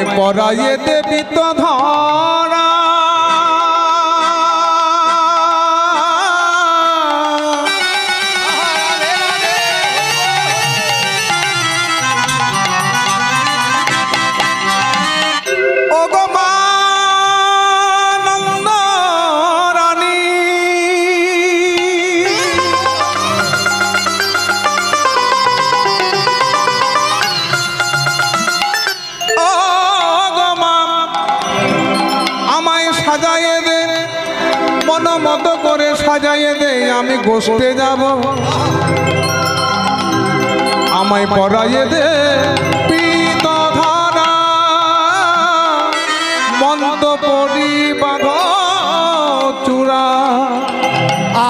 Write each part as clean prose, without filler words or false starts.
আমায় পরাইয়ে দেবি তো ধরা মতো করে সাজাইয়ে দে আমি গোষ্ঠে যাব আমায় পরাইয়ে দে পিত ধরা মন্দ পরিবাধ চূড়া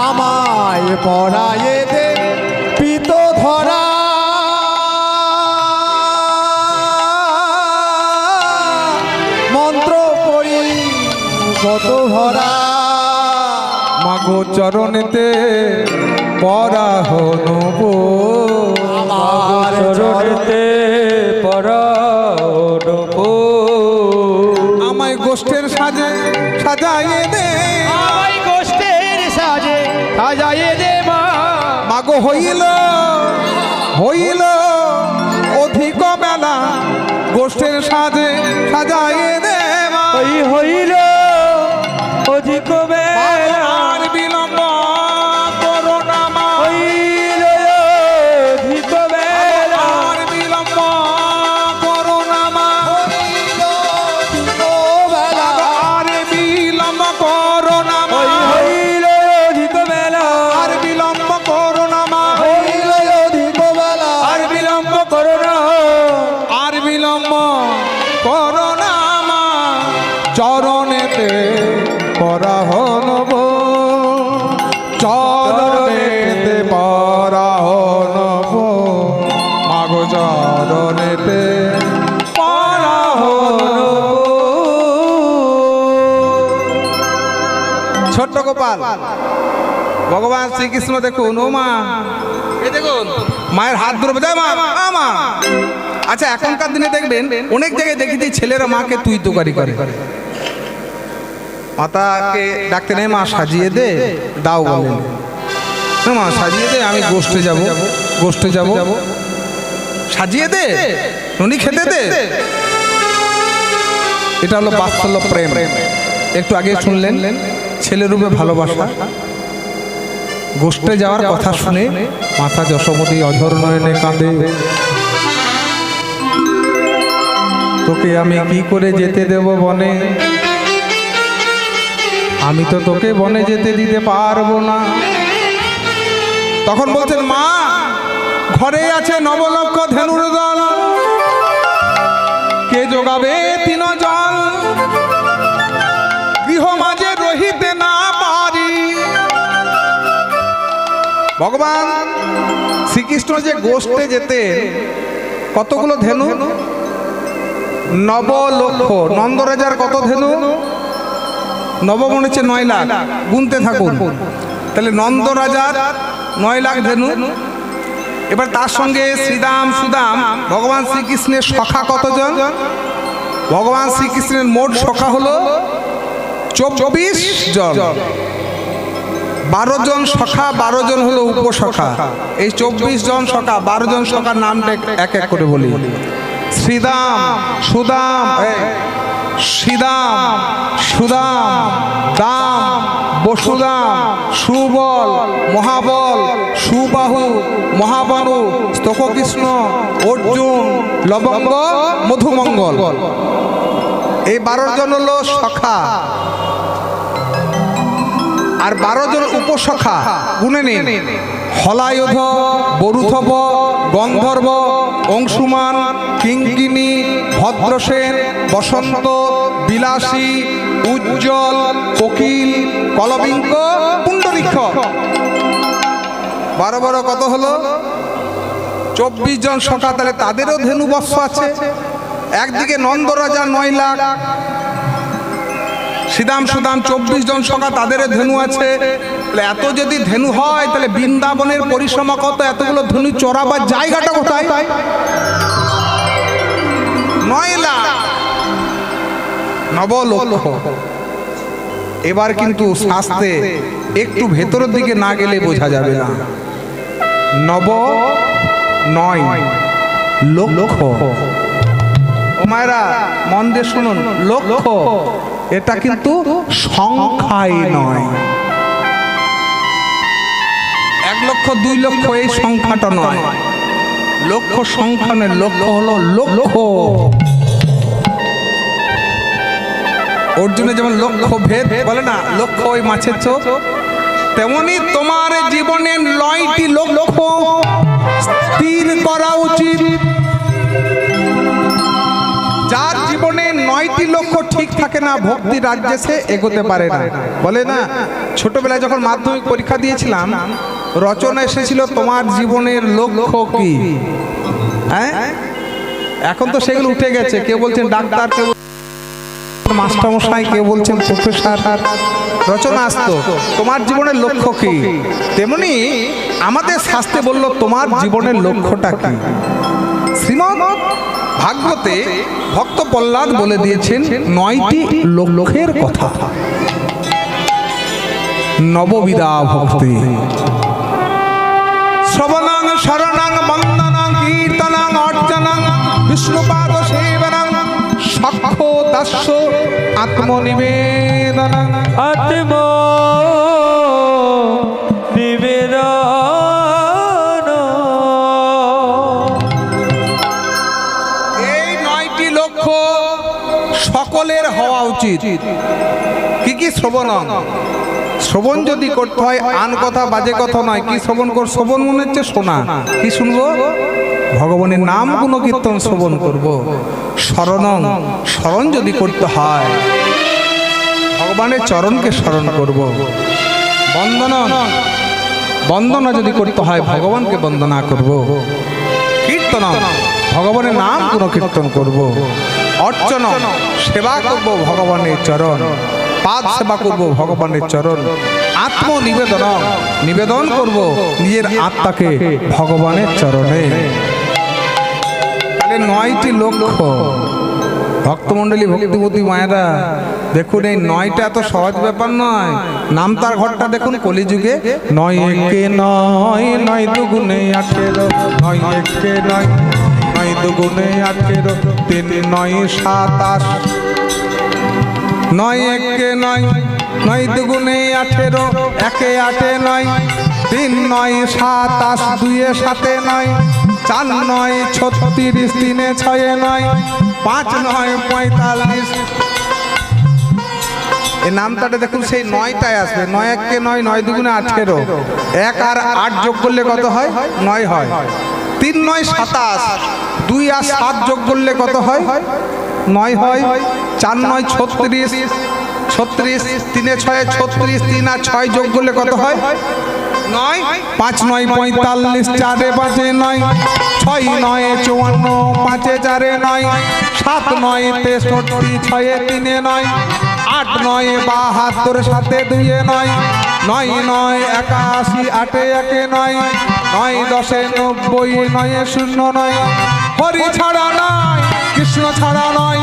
আমায় পরাইয়ে দে পিত ধরা মন্ত্র পড়ি কত ভরা মাগো চরণেতে পরাহন আমার চরণেতে পরাহন আমায় গোষ্ঠের সাজে সাজাইয়ে দে আমায় গোষ্ঠের সাজে সাজাইয়ে দে মা মাগো হইল অধিক বেলা গোষ্ঠের সাজে সাজাইয়ে দে হইল অধিক বেলা আর বিলম্ব করো না মা হইল অধিক বেলা আর বিলম্ব করো না মা আর বিলম্ব করো না মা হইল অধিক বেলা আর বিলম্ব করো না মা হইল অধিক বেলা আর বিলম্ব করো না আর বিলম্ব করো না মা চরণেতে পরাহনব চরণেতে পরাহনব মাগো চরণেতে পরাহনব। ছোট্ট গোপাল ভগবান শ্রীকৃষ্ণ দেখুন ও মা এই দেখুন মায়ের হাত ধরে বোঝায় মা মা। আচ্ছা এখনকার দিনে দেখবেন অনেক জায়গায় দেখেছি ছেলেরা মাকে তুই তোকারি করে মাতাকে ডাকতে নেই মা সাজিয়ে দে দাও বলেন হ্যাঁ মা সাজিয়ে দে আমি গোষ্ঠে যাব সাজিয়ে দে উনি খেতে দে। এটা হলো বাৎসল্য প্রেম। একটু আগে শুনলেন ছেলে রূপে ভালোবাসা। গোষ্ঠে যাওয়ার কথা শুনে মাতা যশোমতী অঝর নয়নে কাঁদে তোকে আমি কি করে যেতে দেব বনে আমি তো তোকে বনে যেতে দিতে পারবো না। তখন বলছেন মা ঘরে আছে নবলক্ষ ধেনুর দল কে যোগাবে তিন জল গৃহ মাঝে রহিতে না পারি। ভগবান শ্রীকৃষ্ণ যে গোষ্ঠে যেতে কতগুলো ধেনু নবলক্ষ নন্দরাজার কত ধেনু নবমন হচ্ছে 9 লাখ গুনতে থাকুন তাহলে নন্দ রাজার 9 লাখ ধেনু। এবার তার সঙ্গে শ্রীদাম সুদাম ভগবান শ্রীকৃষ্ণের সখা কতজন ভগবান শ্রীকৃষ্ণের মোট সখা হলো 24 জন 12 জন সখা 12 জন হলো উপসখা। এই 24 জন সখা 12 জন সখার নামটা এক এক করে বলি। শ্রীদাম সুদাম শ্রীদাম সুদাম দাম বসুদাম সুবল মহাবল সুবাহু মহাবানু স্তককৃষ্ণ অর্জুন লবঙ্গ মধুমঙ্গল। এই 12 জন হলো সখা আর 12 জন উপসখা গুনে নিন হলায়ুধ বরুথব গন্ধর্ব অংশুমান কিঙ্কিনী ভদ্রসেন বসন্ত বিলাসী উজ্জ্বল কোকিল কলবিঙ্ক পুণ্ডরীক্ষ। 12 কত হলো 24 জন সখা। তাহলে তাদেরও ধেনু বৎস আছে। একদিকে নন্দরাজা 9 লাখ শ্রীদাম সুদাম 24 জন সখা তাদের ধেনু আছে। এত যদি ধেনু হয় তাহলে বৃন্দাবনের পরিসীমা কত এতগুলো ধেনু চড়াবার জায়গাটা কোথায় 9 লাখ নবলক্ষ। এবার কিন্তু শাস্তে একটু ভেতরের দিকে না গেলে বোঝা যাবে না। নব নয় লক্ষ। ও মায়েরা মন দিয়ে শুনুন, লক্ষ এটা কিন্তু সংখ্যাই নয়। 1 লক্ষ 2 লক্ষ এই সংখ্যাটা নয়, লক্ষ সংখ্যা নয়, লক্ষ্য হলো লক্ষ্য। অর্জুনে যেমন লক্ষ্য ভেদ বলে না, লক্ষ্য ওই মাছের চোখ, তেমনি তোমার জীবনে 9টি লক্ষ্য স্থির করা উচিত। যার জীবনে 9টি লক্ষ্য ঠিক থাকে না, ভক্তি রাজ্যে সে এগোতে পারে না। বলে না, ছোটবেলায় যখন মাধ্যমিক পরীক্ষা দিয়েছিলাম, রচনা এসেছিল তোমার জীবনের লক্ষ্য কি। হ্যাঁ, এখন তো সেগুলো উঠে গেছে। কেউ বলছেন ডাক্তার, কেউ মাস্টারমশাই, কেউ বলছেন প্রফেসর। রচনা আসতো তোমার জীবনের লক্ষ্য কি। তেমনি আমাদের শাস্ত্রে বলল তোমার জীবনের লক্ষ্যটা কি। শ্রীমদ্ ভাগবতে ভক্ত প্রহ্লাদ বলে দিয়েছেন 9টি লক্ষ্যের কথা। নববিধা ভক্তি, শ্রবণং শরণং বন্দনং কীর্তনং অর্চনং বিষ্ণুপাদ সেবনং সাক্ষ্য দাস্য আত্মনিবেদনং। আত্ম নিবেদন। এই 9টি লক্ষ্য সকলের হওয়া উচিত। কি কি? শ্রবণং, শ্রবণ যদি করতে হয় আন কথা বাজে কথা নয়। কি শ্রবণ কর? শ্রবণ মনে হচ্ছে শোনা। কি শুনবো? ভগবানের নাম গুণকীর্তন শ্রবণ করব। শরণং, স্মরণ যদি করতে হয় ভগবানের চরণকে স্মরণ করব। বন্দনং, বন্দনা যদি করতে হয় ভগবানকে বন্দনা করব। কীর্তনং, ভগবানের নাম গুণকীর্তন করব। অর্চনং, সেবা করব ভগবানের চরণ। পাদ সেবা করব ভগবানের চরণ। আত্মনিবেদন, নিবেদন করব নিজের আত্মাকে ভগবানের চরণে। তাহলে 9টি লক্ষ্য। ভক্তমণ্ডলী, ভক্তিবতী মায়েরা দেখুন, এই 9টা এত সহজ ব্যাপার নয়। নাম তার ঘরটা দেখুন, কলিযুগে 9 একে 9, 9 দুগুণে 18, 9 একে 9, 9 দুগুণে 18, 3 9 27, 9 একে 9, 9 দুগুণে 18, 1 8 9, 3 9 27, 2 7 9, 4 9 36, 3 6 9, 5 9 45। এই নামটাতে দেখুন সেই 9টায় আসবে। 9 একে 9, 9 দুগুণে 18, 1 আর 8 যোগ করলে কত হয়? 9 হয়। 3 9 27, 2 আর 7 যোগ করলে কত হয়? 9 হয়। 4 9 36, 36, 3 6 36, 3 আর 6 যোগ করলে কত হয়? 9। 5 9 45, 4 5 9, 6 9 54, 5 4 9, 7 9 63, 6 3 9, 8 9 72, 7 2 9, 9 9 81, 8 1 9, 9 10 90, 9 0 9। হরি ছাড়া নয়, কৃষ্ণ ছাড়া নয়,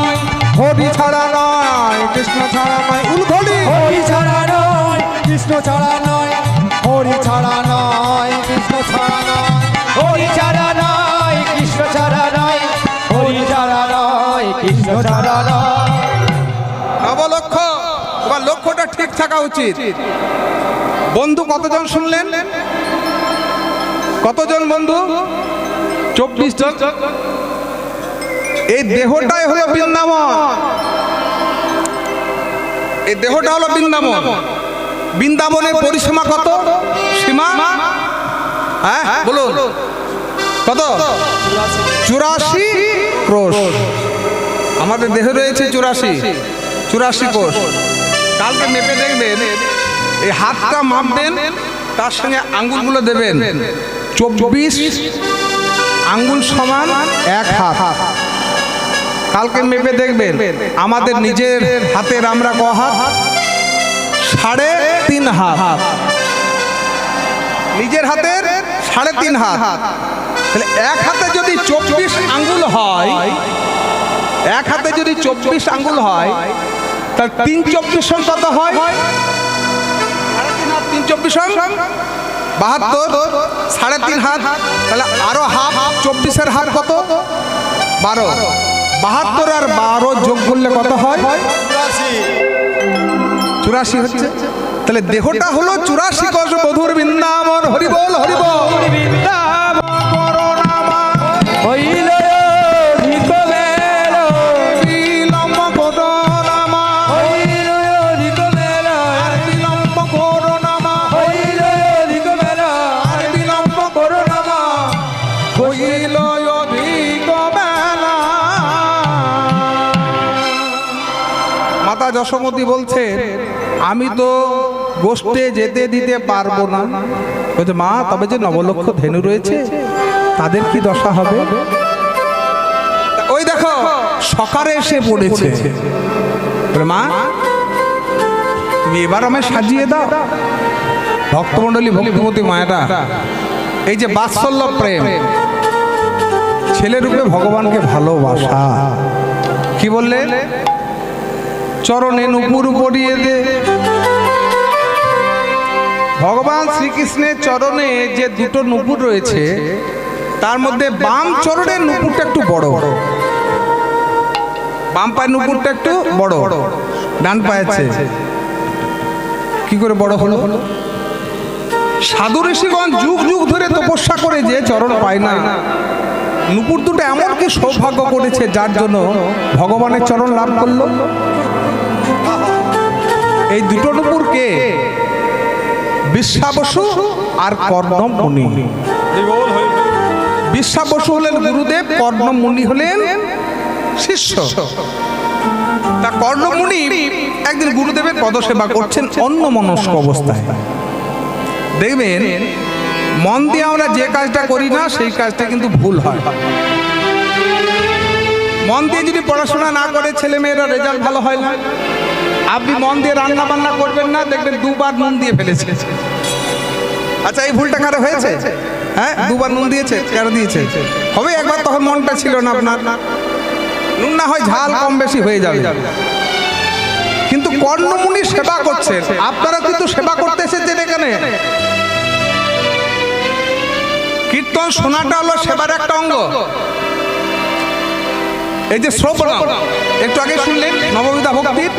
হরি ছাড়া নয়, কৃষ্ণ ছাড়া নয়। উলঘড়ি হরি ছাড়া নয়, কৃষ্ণ ছাড়া নয়, হরি ছাড়া নয়, কৃষ্ণ ছাড়া নয়, হরি ছাড়া নয়, কৃষ্ণ ছাড়া নয়, হরি ছাড়া নয়, কৃষ্ণ ছাড়া নয়। নবলক্ষ্য। তোমার লক্ষ্যটা ঠিক থাকা উচিত। বন্ধু কতজন শুনলেন? কতজন বন্ধু? 24 জন। এই দেহটাই হলো বৃন্দাবন। এই দেহটা হলো বৃন্দাবন। বৃন্দাবনের পরিসীমা কত? সীমা? হ্যাঁ বলুন, কত? 84 ক্রোশ। আমাদের দেহ রয়েছে 84 কোষ। কালকে মেপে দেখবেন, এই হাতটা মাপবেন, তার সঙ্গে আঙ্গুলগুলো দেবেন। 24 আঙ্গুল সমান 1 হাত। কালকে মেপে দেখবেন আমাদের নিজের হাতের আমরা ক হাত? 3.5 হাত। নিজের হাতের 3.5 হাত। তাহলে 1 হাতে যদি 24 আঙ্গুল হয়, 1 হাতে যদি 24 আঙ্গুল হয়, তাহলে 3 24 কত হয়? 3 24 72, 3.5 হাত, তাহলে আরো হাফ, 24-এর হাত কত? 12। 72 আর 12 যোগ করলে কত হয়? 84 হচ্ছে। তাহলে দেহটা হলো 84 কোষ মধুর বৃন্দাবন। হরি বল, হরি বল। হইল অধিক বেলা, বিলম্ব করো না মা, হইল অধিক বেলা, আর বিলম্ব করো না মা, হইল অধিক বেলা, আর বিলম্ব করো না মা, হইল অধিক বেলা। মাতা যশোমতী বলছে আমি তো গোষ্ঠে যেতে দিতে পারবো না। বলছে মা তবে যে 9 লক্ষ ধেনু রয়েছে তাদের কি দশা হবে? ওই দেখো সকারে এসে পড়েছে। বলে মা তুমি এবার আমায় সাজিয়ে দাও। ভক্তমণ্ডলী, ভক্তিমতী মায়েরা, এই যে বাৎসল্য প্রেম, ছেলে রূপে ভগবানকে ভালোবাসা, কি বললে? চরণে নুপুর পরিয়ে দে। ভগবান শ্রীকৃষ্ণের চরণে যে 2টো নুপুর রয়েছে তার মধ্যে বাম চরণের নুপুরটা একটু বড়, বাম পায়ের নুপুরটা একটু বড়, ডান পায়ের চেয়ে। কি করে বড় হলো? সাধু ঋষিগণ যুগ যুগ ধরে তপস্যা করে যে চরণ পায় না, নুপুর দুটো এমন কি সৌভাগ্য করেছে যার জন্য ভগবানের চরণ লাভ করলো। এই 2টো নুপুর কে? বিশ্বাবসু আর কর্ণমুনি। বিশ্বাবসু হলেন গুরুদেব, কর্ণমুনি হলেন শিষ্য। তা কর্ণমুনি একদিন গুরুদেবের পদসেবা করছেন অন্যমনস্ক অবস্থায়। দেখবেন মন দিয়ে আমরা যে কাজটা করি না সেই কাজটা কিন্তু ভুল হয়। মন দিয়ে যদি পড়াশোনা না করে ছেলে মেয়েরা রেজাল্ট ভালো হয় না। আপনি মন দিয়ে রান্না বান্না করবেন না, দেখবেন 2বার নুন দিয়ে ফেলেছে। আচ্ছা এই ভুলটা কারো হয়েছে? হ্যাঁ, 2বার নুন দিয়েছে, কারো দিয়েছে? হবে একবার, তখন মনটা ছিল না আপনার। নুন না হয় ঝাল কম বেশি হয়ে যাবে। কিন্তু কর্ণমুনি সেবা করছেন, আপনারা কিন্তু সেবা করতে এসেছেন এখানে। কীর্তন শোনাটা হলো সেবার একটা অঙ্গ। এই যে শ্রবণ, একটু আগে শুনলেন নববিধা ভক্তির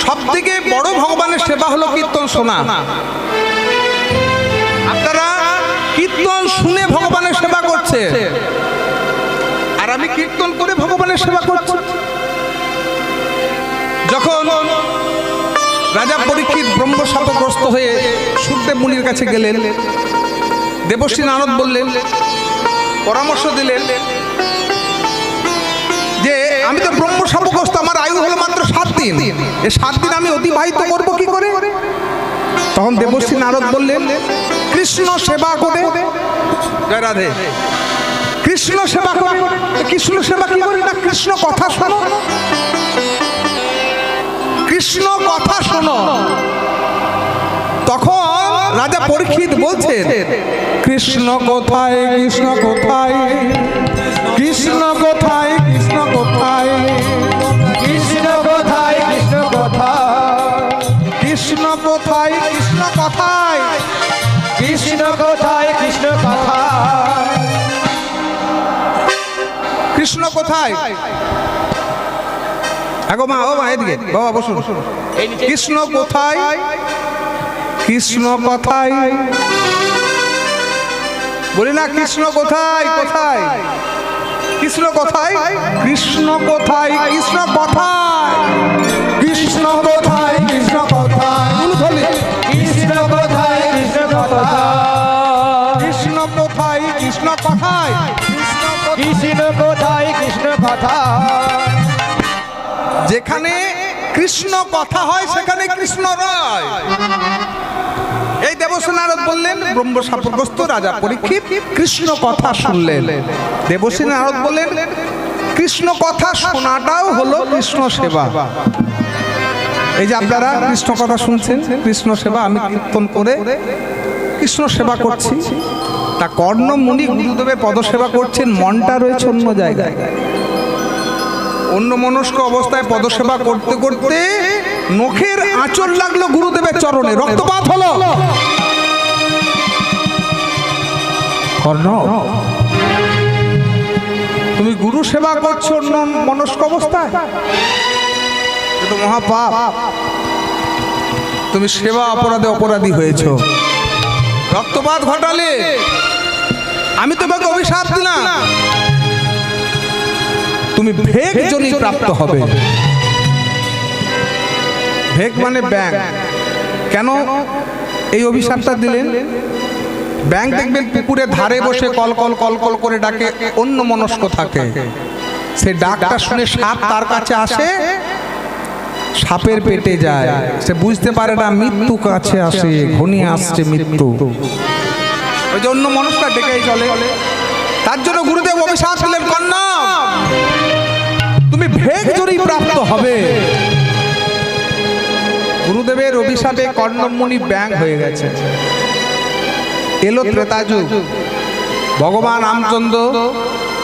সব থেকে বড় ভগবানের সেবা হলো কীর্তন শোনা। আপনারা কীর্তন শুনে ভগবানের সেবা করছে, আর আমি কীর্তন করে ভগবানের সেবা করছি। যখন রাজা পরীক্ষিত ব্রহ্মশাপগ্রস্ত হয়ে সুখদেব মুনির কাছে গেলেন, দেবশ্রী নারদ বললেন, পরামর্শ দিলেন যে আমি তো ব্রহ্মশাপগ্রস্ত, আমার আয়ু হলো মাত্র 7 দিন, এই 7 দিন আমি অতিবাহিত করবো কি করে? তখন দেবশ্রী নারদ বললেন, কৃষ্ণ সেবা করে। জয় রাধে। কৃষ্ণ সেবা করে। কৃষ্ণ সেবা কি করে? না, কৃষ্ণ কথা শোনো, কৃষ্ণ কথা শোনো। তখন রাজা পরীক্ষিত বলছেন, কৃষ্ণ কোথায়, কৃষ্ণ কোথায়, কৃষ্ণ কোথায়, কৃষ্ণ কোথায়, কৃষ্ণ কোথায়, কৃষ্ণ কোথায়, কৃষ্ণ কোথায়, কৃষ্ণ কোথায়, কৃষ্ণ কোথায়, কৃষ্ণ কোথায়, কৃষ্ণ কোথায়? আগো মা, ও মা এদিকে, বাবা বসুন। কৃষ্ণ কোথায়, কৃষ্ণ কোথায়, বলি না কৃষ্ণ কোথায়, কোথায় কৃষ্ণ কোথায়, কৃষ্ণ কোথায়, কৃষ্ণ কোথায়, কৃষ্ণ কোথায়, কৃষ্ণ কোথায়, কৃষ্ণ কোথায়, কৃষ্ণ কোথায়, কৃষ্ণ কোথায়, কৃষ্ণ কোথায়, কৃষ্ণ কোথায়, কৃষ্ণ কোথায়। যেখানে কৃষ্ণ কথা হয় সেখানে কৃষ্ণ রয়। এই দেবশ্রী নারদ বললেন, ব্রহ্মশাপগ্রস্ত রাজা পরীক্ষিত কৃষ্ণ কথা শুনলেন। দেবশ্রী নারদ বললেন, কৃষ্ণ কথা শোনাটাও হলো কৃষ্ণ সেবা। এই যে আপনারা কৃষ্ণ কথা শুনছেন, কৃষ্ণ সেবা, আমি কীর্তন করে কৃষ্ণ সেবা করছি। তা কর্ণমুনি গুরুদেবের পদসেবা করছেন, মনটা রয়েছে অন্য জায়গায়। অন্য মনস্ক অবস্থায় পদসেবা করতে করতে নখের আঁচল লাগলো গুরুদেবের চরণে, রক্তপাত হলো। কর্ণ, তুমি গুরু সেবা করছো অন্য মনস্ক অবস্থায়, এ তো মহাপাপ। তুমি সেবা অপরাধে অপরাধী হয়েছো, রক্তপাত ঘটালে। আমি তোমাকে অভিশাপ দিলাম, তুমি ভেগ জনি প্রাপ্ত হবে। ভেগ মানে ব্যাং। কেন এই অভিশাপটা দিলেন? ব্যাং দেখবেন পুকুরের ধারে বসে কল কল কল কল করে ডাকে, অন্য মনস্ক থাকে। সে ডাকটা শুনে সাপ তার কাছে আসে, সাপের পেটে যায়, সে বুঝতে পারে না মৃত্যু কাছে আসে, ঘনিয়ে আসছে মৃত্যু। ওই যে অন্য মনস্কটা ডেকেই চলে। তার জন্য গুরুদেব অভিশাপ দিলেন, কন্যা তুমি ভেগ জনি প্রাপ্ত হবে। গুরুদেবের অভিশাপে কর্ণমুনি ব্যাং হয়ে গেছে। এলো ত্রেতা যুগ। ভগবান রামচন্দ্র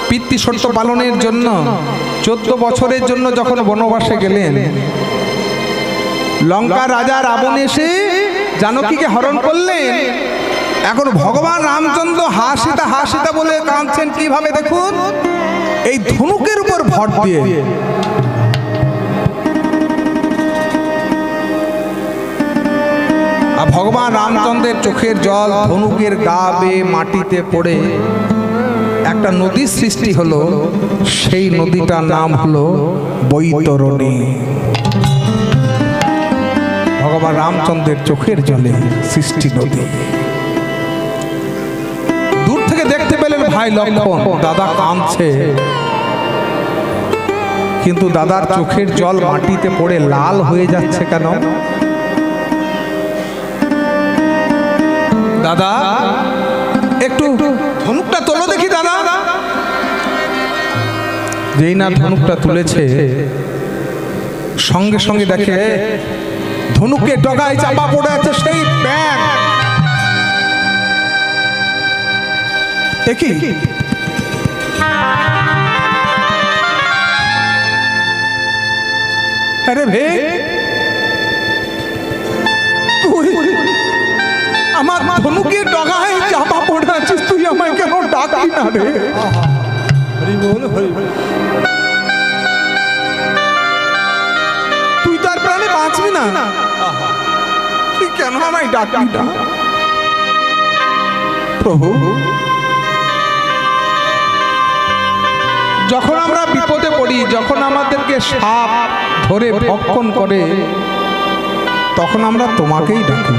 পিতৃ সত্য পালনের জন্য 14 বছরের জন্য যখন বনবাসে গেলেন, লঙ্কা রাজা রাবণ এসে জানকীকে হরণ করলেন। এখন ভগবান রামচন্দ্র হাসিতা হাসিতা বলে কাঁদছেন। কিভাবে দেখুন, এই ধনুকের উপর ভর দিয়ে। আর ভগবান রামচন্দ্রের চোখের জল ধনুকের গা বেয়ে মাটিতে পড়ে একটা নদীর সৃষ্টি হলো। সেই নদীটার নাম হলো বৈতরণী। ভগবান রামচন্দ্রের চোখের জলে সৃষ্টি নদী। দূর থেকে দেখতে পেলেন ভাই লক্ষ্মণ, দাদা কাঁদছে, কিন্তু দাদার চোখের জল মাটিতে পড়ে লাল হয়ে যাচ্ছে কেন? দাদা একটু ধনুকটা তোলো দেখি। দাদা যেই না ধনুকটা তুলেছে, সঙ্গে সঙ্গে দেখে ধনুকে ডগায় চাপা পড়ে আছে সেই ব্যাং। একই আরে ভে, তুই আমার ধনুকে ডগায় চাপা পড়ে আছিস, তুই আমায় কেন ডাকলি না রে? হরি বল, হরি বল। তুই তার প্রাণে বাঁচবি না, তুই কেন আমায় ডাকলি না? প্রভু, যখন আমরা বিপদে পড়ি, যখন আমাদেরকে সাপ ধরে ভক্ষণ করে, তখন আমরা তোমাকেই ডাকি।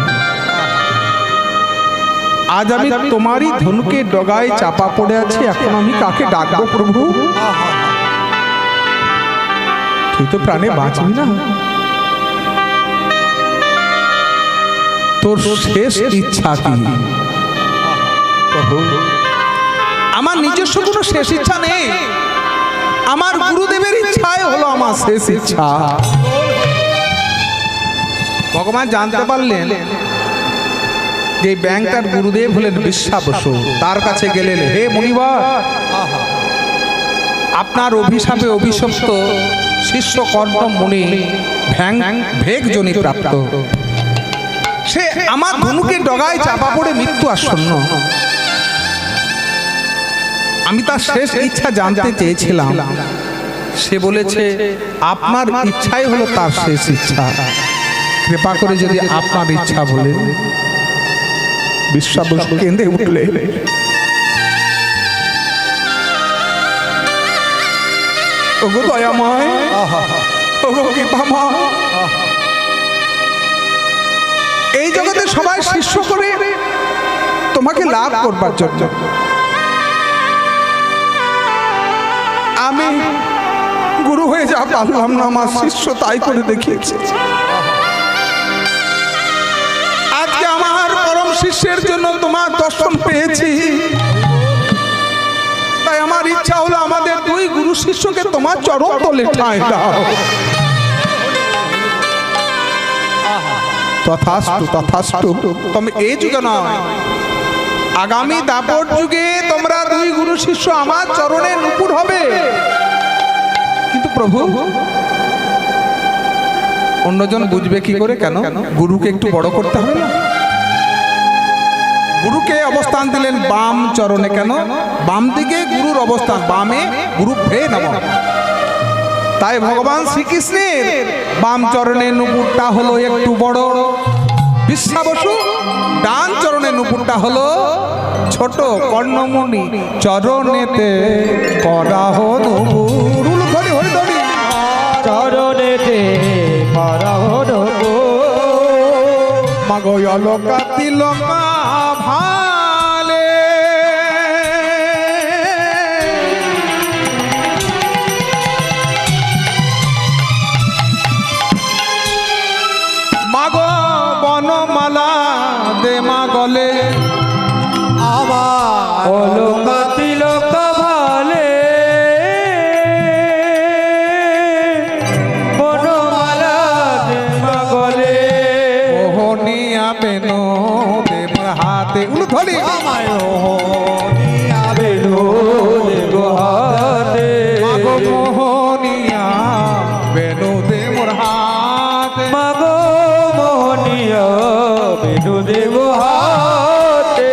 আজ আমি তোমারই ধনুকে ডগায় চাপা পড়ে আছি, এখন আমি কাকে ডাকবো প্রভু? তুই তো প্রাণে বাঁচবি না। তোর শেষ ইচ্ছা কি প্রভু? আমার নিজস্ব কোনো শেষ ইচ্ছা নেই, আমার গুরুদেবের ইচ্ছাই হলো আমার শেষ ইচ্ছা। ভগবান জানতে পারলেন যে ব্যাংকটার গুরুদেব হলেন বিশ্বাবসু। তার কাছে গেলেন, হে মুনিবার, আপনার অভিশাপে অভিশপ্ত শিষ্য কর্ণমুনি ভেগ জনি প্রাপ্ত। সে আমার ধনুকে ডগায় চাপা পড়ে মৃত্যু আসন্ন। আমি তার শেষ ইচ্ছা জানতে চেয়েছিলাম। সে বলেছে আপনার ইচ্ছাই হলো তার শেষ ইচ্ছা। কৃপা করে যদি আপনার ইচ্ছা বলেন। বিশ্বাবসু কেঁদে উঠলে, ওগো দয়াময়, ওগো কৃপাময়, এই জগতে সবাই শিষ্য করে তোমাকে লাভ করবার জন্য। আমি গুরু হয়ে যা পারলাম না, আমার শিষ্য তাই করে দেখিয়েছে। আজকে আমার পরম শিষ্যের জন্য তোমার দর্শন পেয়েছি, তাই আমার ইচ্ছা হলো আমাদের দুই গুরু শিষ্যকে তোমার চরণ তলে ঠাঁই দাও। তথাস্তু তথাস্তু। তবে এই যুগে নয়, আগামী দাপর যুগে তোমরা দুই গুরু শিষ্য আমার চরণে নুপুর হবে। কিন্তু প্রভু অন্যজন বুঝবে কি করে? কেন? গুরুকে একটু বড় করতে হবে না? গুরুকে অবস্থান দিলেন বাম চরণে। কেন? বাম দিকে গুরুর অবস্থান, বামে গুরু ভে নমঃ। তাই ভগবান শ্রীকৃষ্ণের বাম চরণে নুপুরটা হলো একটু বড় বিশ্বা বসু, ডান চরণে নুপুরটা হলো ছোট কর্ণমণি চরণেতে করাহ নুপুর। হরি হরি হরি চরণেতে করাহ নুপুর। মাগো অলকা তিলকা ভালে মাগো বনমালা দে মা গলে আমার অলকা তিলক ভালে বনমালা দেবা গলে মোহনিয়া বেনো দেব হাতে উলুধলি আমায় নিয়া বেনু দেব হাতে মাগো মোহনিয়া বেনো দে মোর হাতে মাগো মোহনিয়া বেনু দেব হাতে।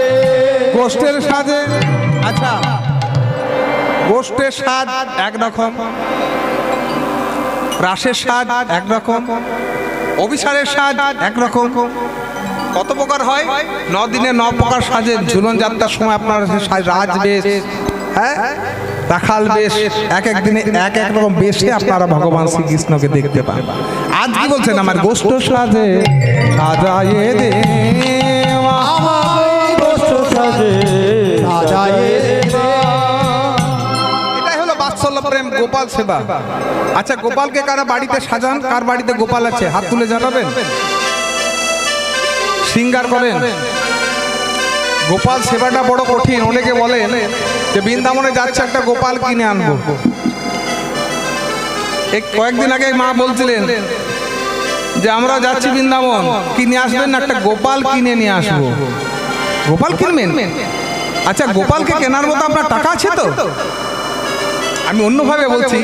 গোষ্ঠের সাজে, আচ্ছা গোষ্ঠের সাজ একরকম, রাসের সাজ একরকম, অভিসারের সাজ একরকম। কত প্রকার হয়? 9 দিনে 9 প্রকার সাজে ঝুলন যাত্রার সময় আপনার রাজ বেশ, হ্যাঁ রাখাল বেশ, এক এক দিনে এক এক রকম বেশে আপনারা ভগবান শ্রীকৃষ্ণকে দেখতে পান। আজ কি বলছেন? আমার গোষ্ঠ সাজে সাজায়ে দে আমার গোষ্ঠ সাজে সাজায়ে দে। এটাই হলো বাৎসল্য প্রেম, গোপাল সেবা। আচ্ছা গোপালকে কারা বাড়িতে সাজান? কার বাড়িতে গোপাল আছে? হাত তুলে জানাবেন। সিঙ্গার করেন। গোপাল সেবাটা বড় কঠিন। অনেকে বলেন যে বৃন্দাবনে যাচ্ছে একটা গোপাল কিনে আনবো। এই কয়েকদিন আগে মা বলছিলেন যে আমরা যাচ্ছি বৃন্দাবন, কিনে আসবেন না, একটা গোপাল কিনে নিয়ে আসবো। গোপাল কিনবেন? আচ্ছা গোপালকে কেনার মতো আপনার টাকা আছে তো? আমি অন্যভাবে বলছি,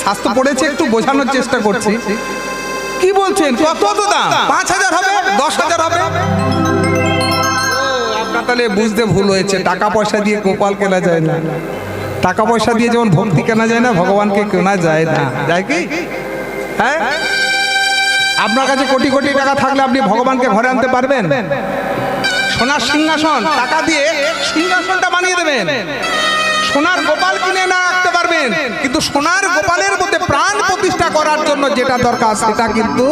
শাস্ত্র পড়েছে একটু বোঝানোর চেষ্টা করছি। কি বলছেন? কত তো দাম? 5,000 হবে, 10,000 হবে? আপনার তাহলে বুঝতে ভুল হয়েছে। টাকা পয়সা দিয়ে গোপাল কেনা যায় না। টাকা পয়সা দিয়ে যেমন ভক্তি কেনা যায় না, ভগবানকে কেনা যায় না। যায় কি? হ্যাঁ, আপনার কাছে কোটি কোটি টাকা থাকলে আপনি ভগবানকে ঘরে আনতে পারবেন? সোনার সিংহাসন টাকা দিয়ে সিংহাসনটা বানিয়ে দেবেন, সোনার গোপাল কিনে না রাখতে পারবেন, কিন্তু সোনার গোপালের মধ্যে প্রাণ প্রতিষ্ঠা করার জন্য যেটা দরকার সেটা কিন্তু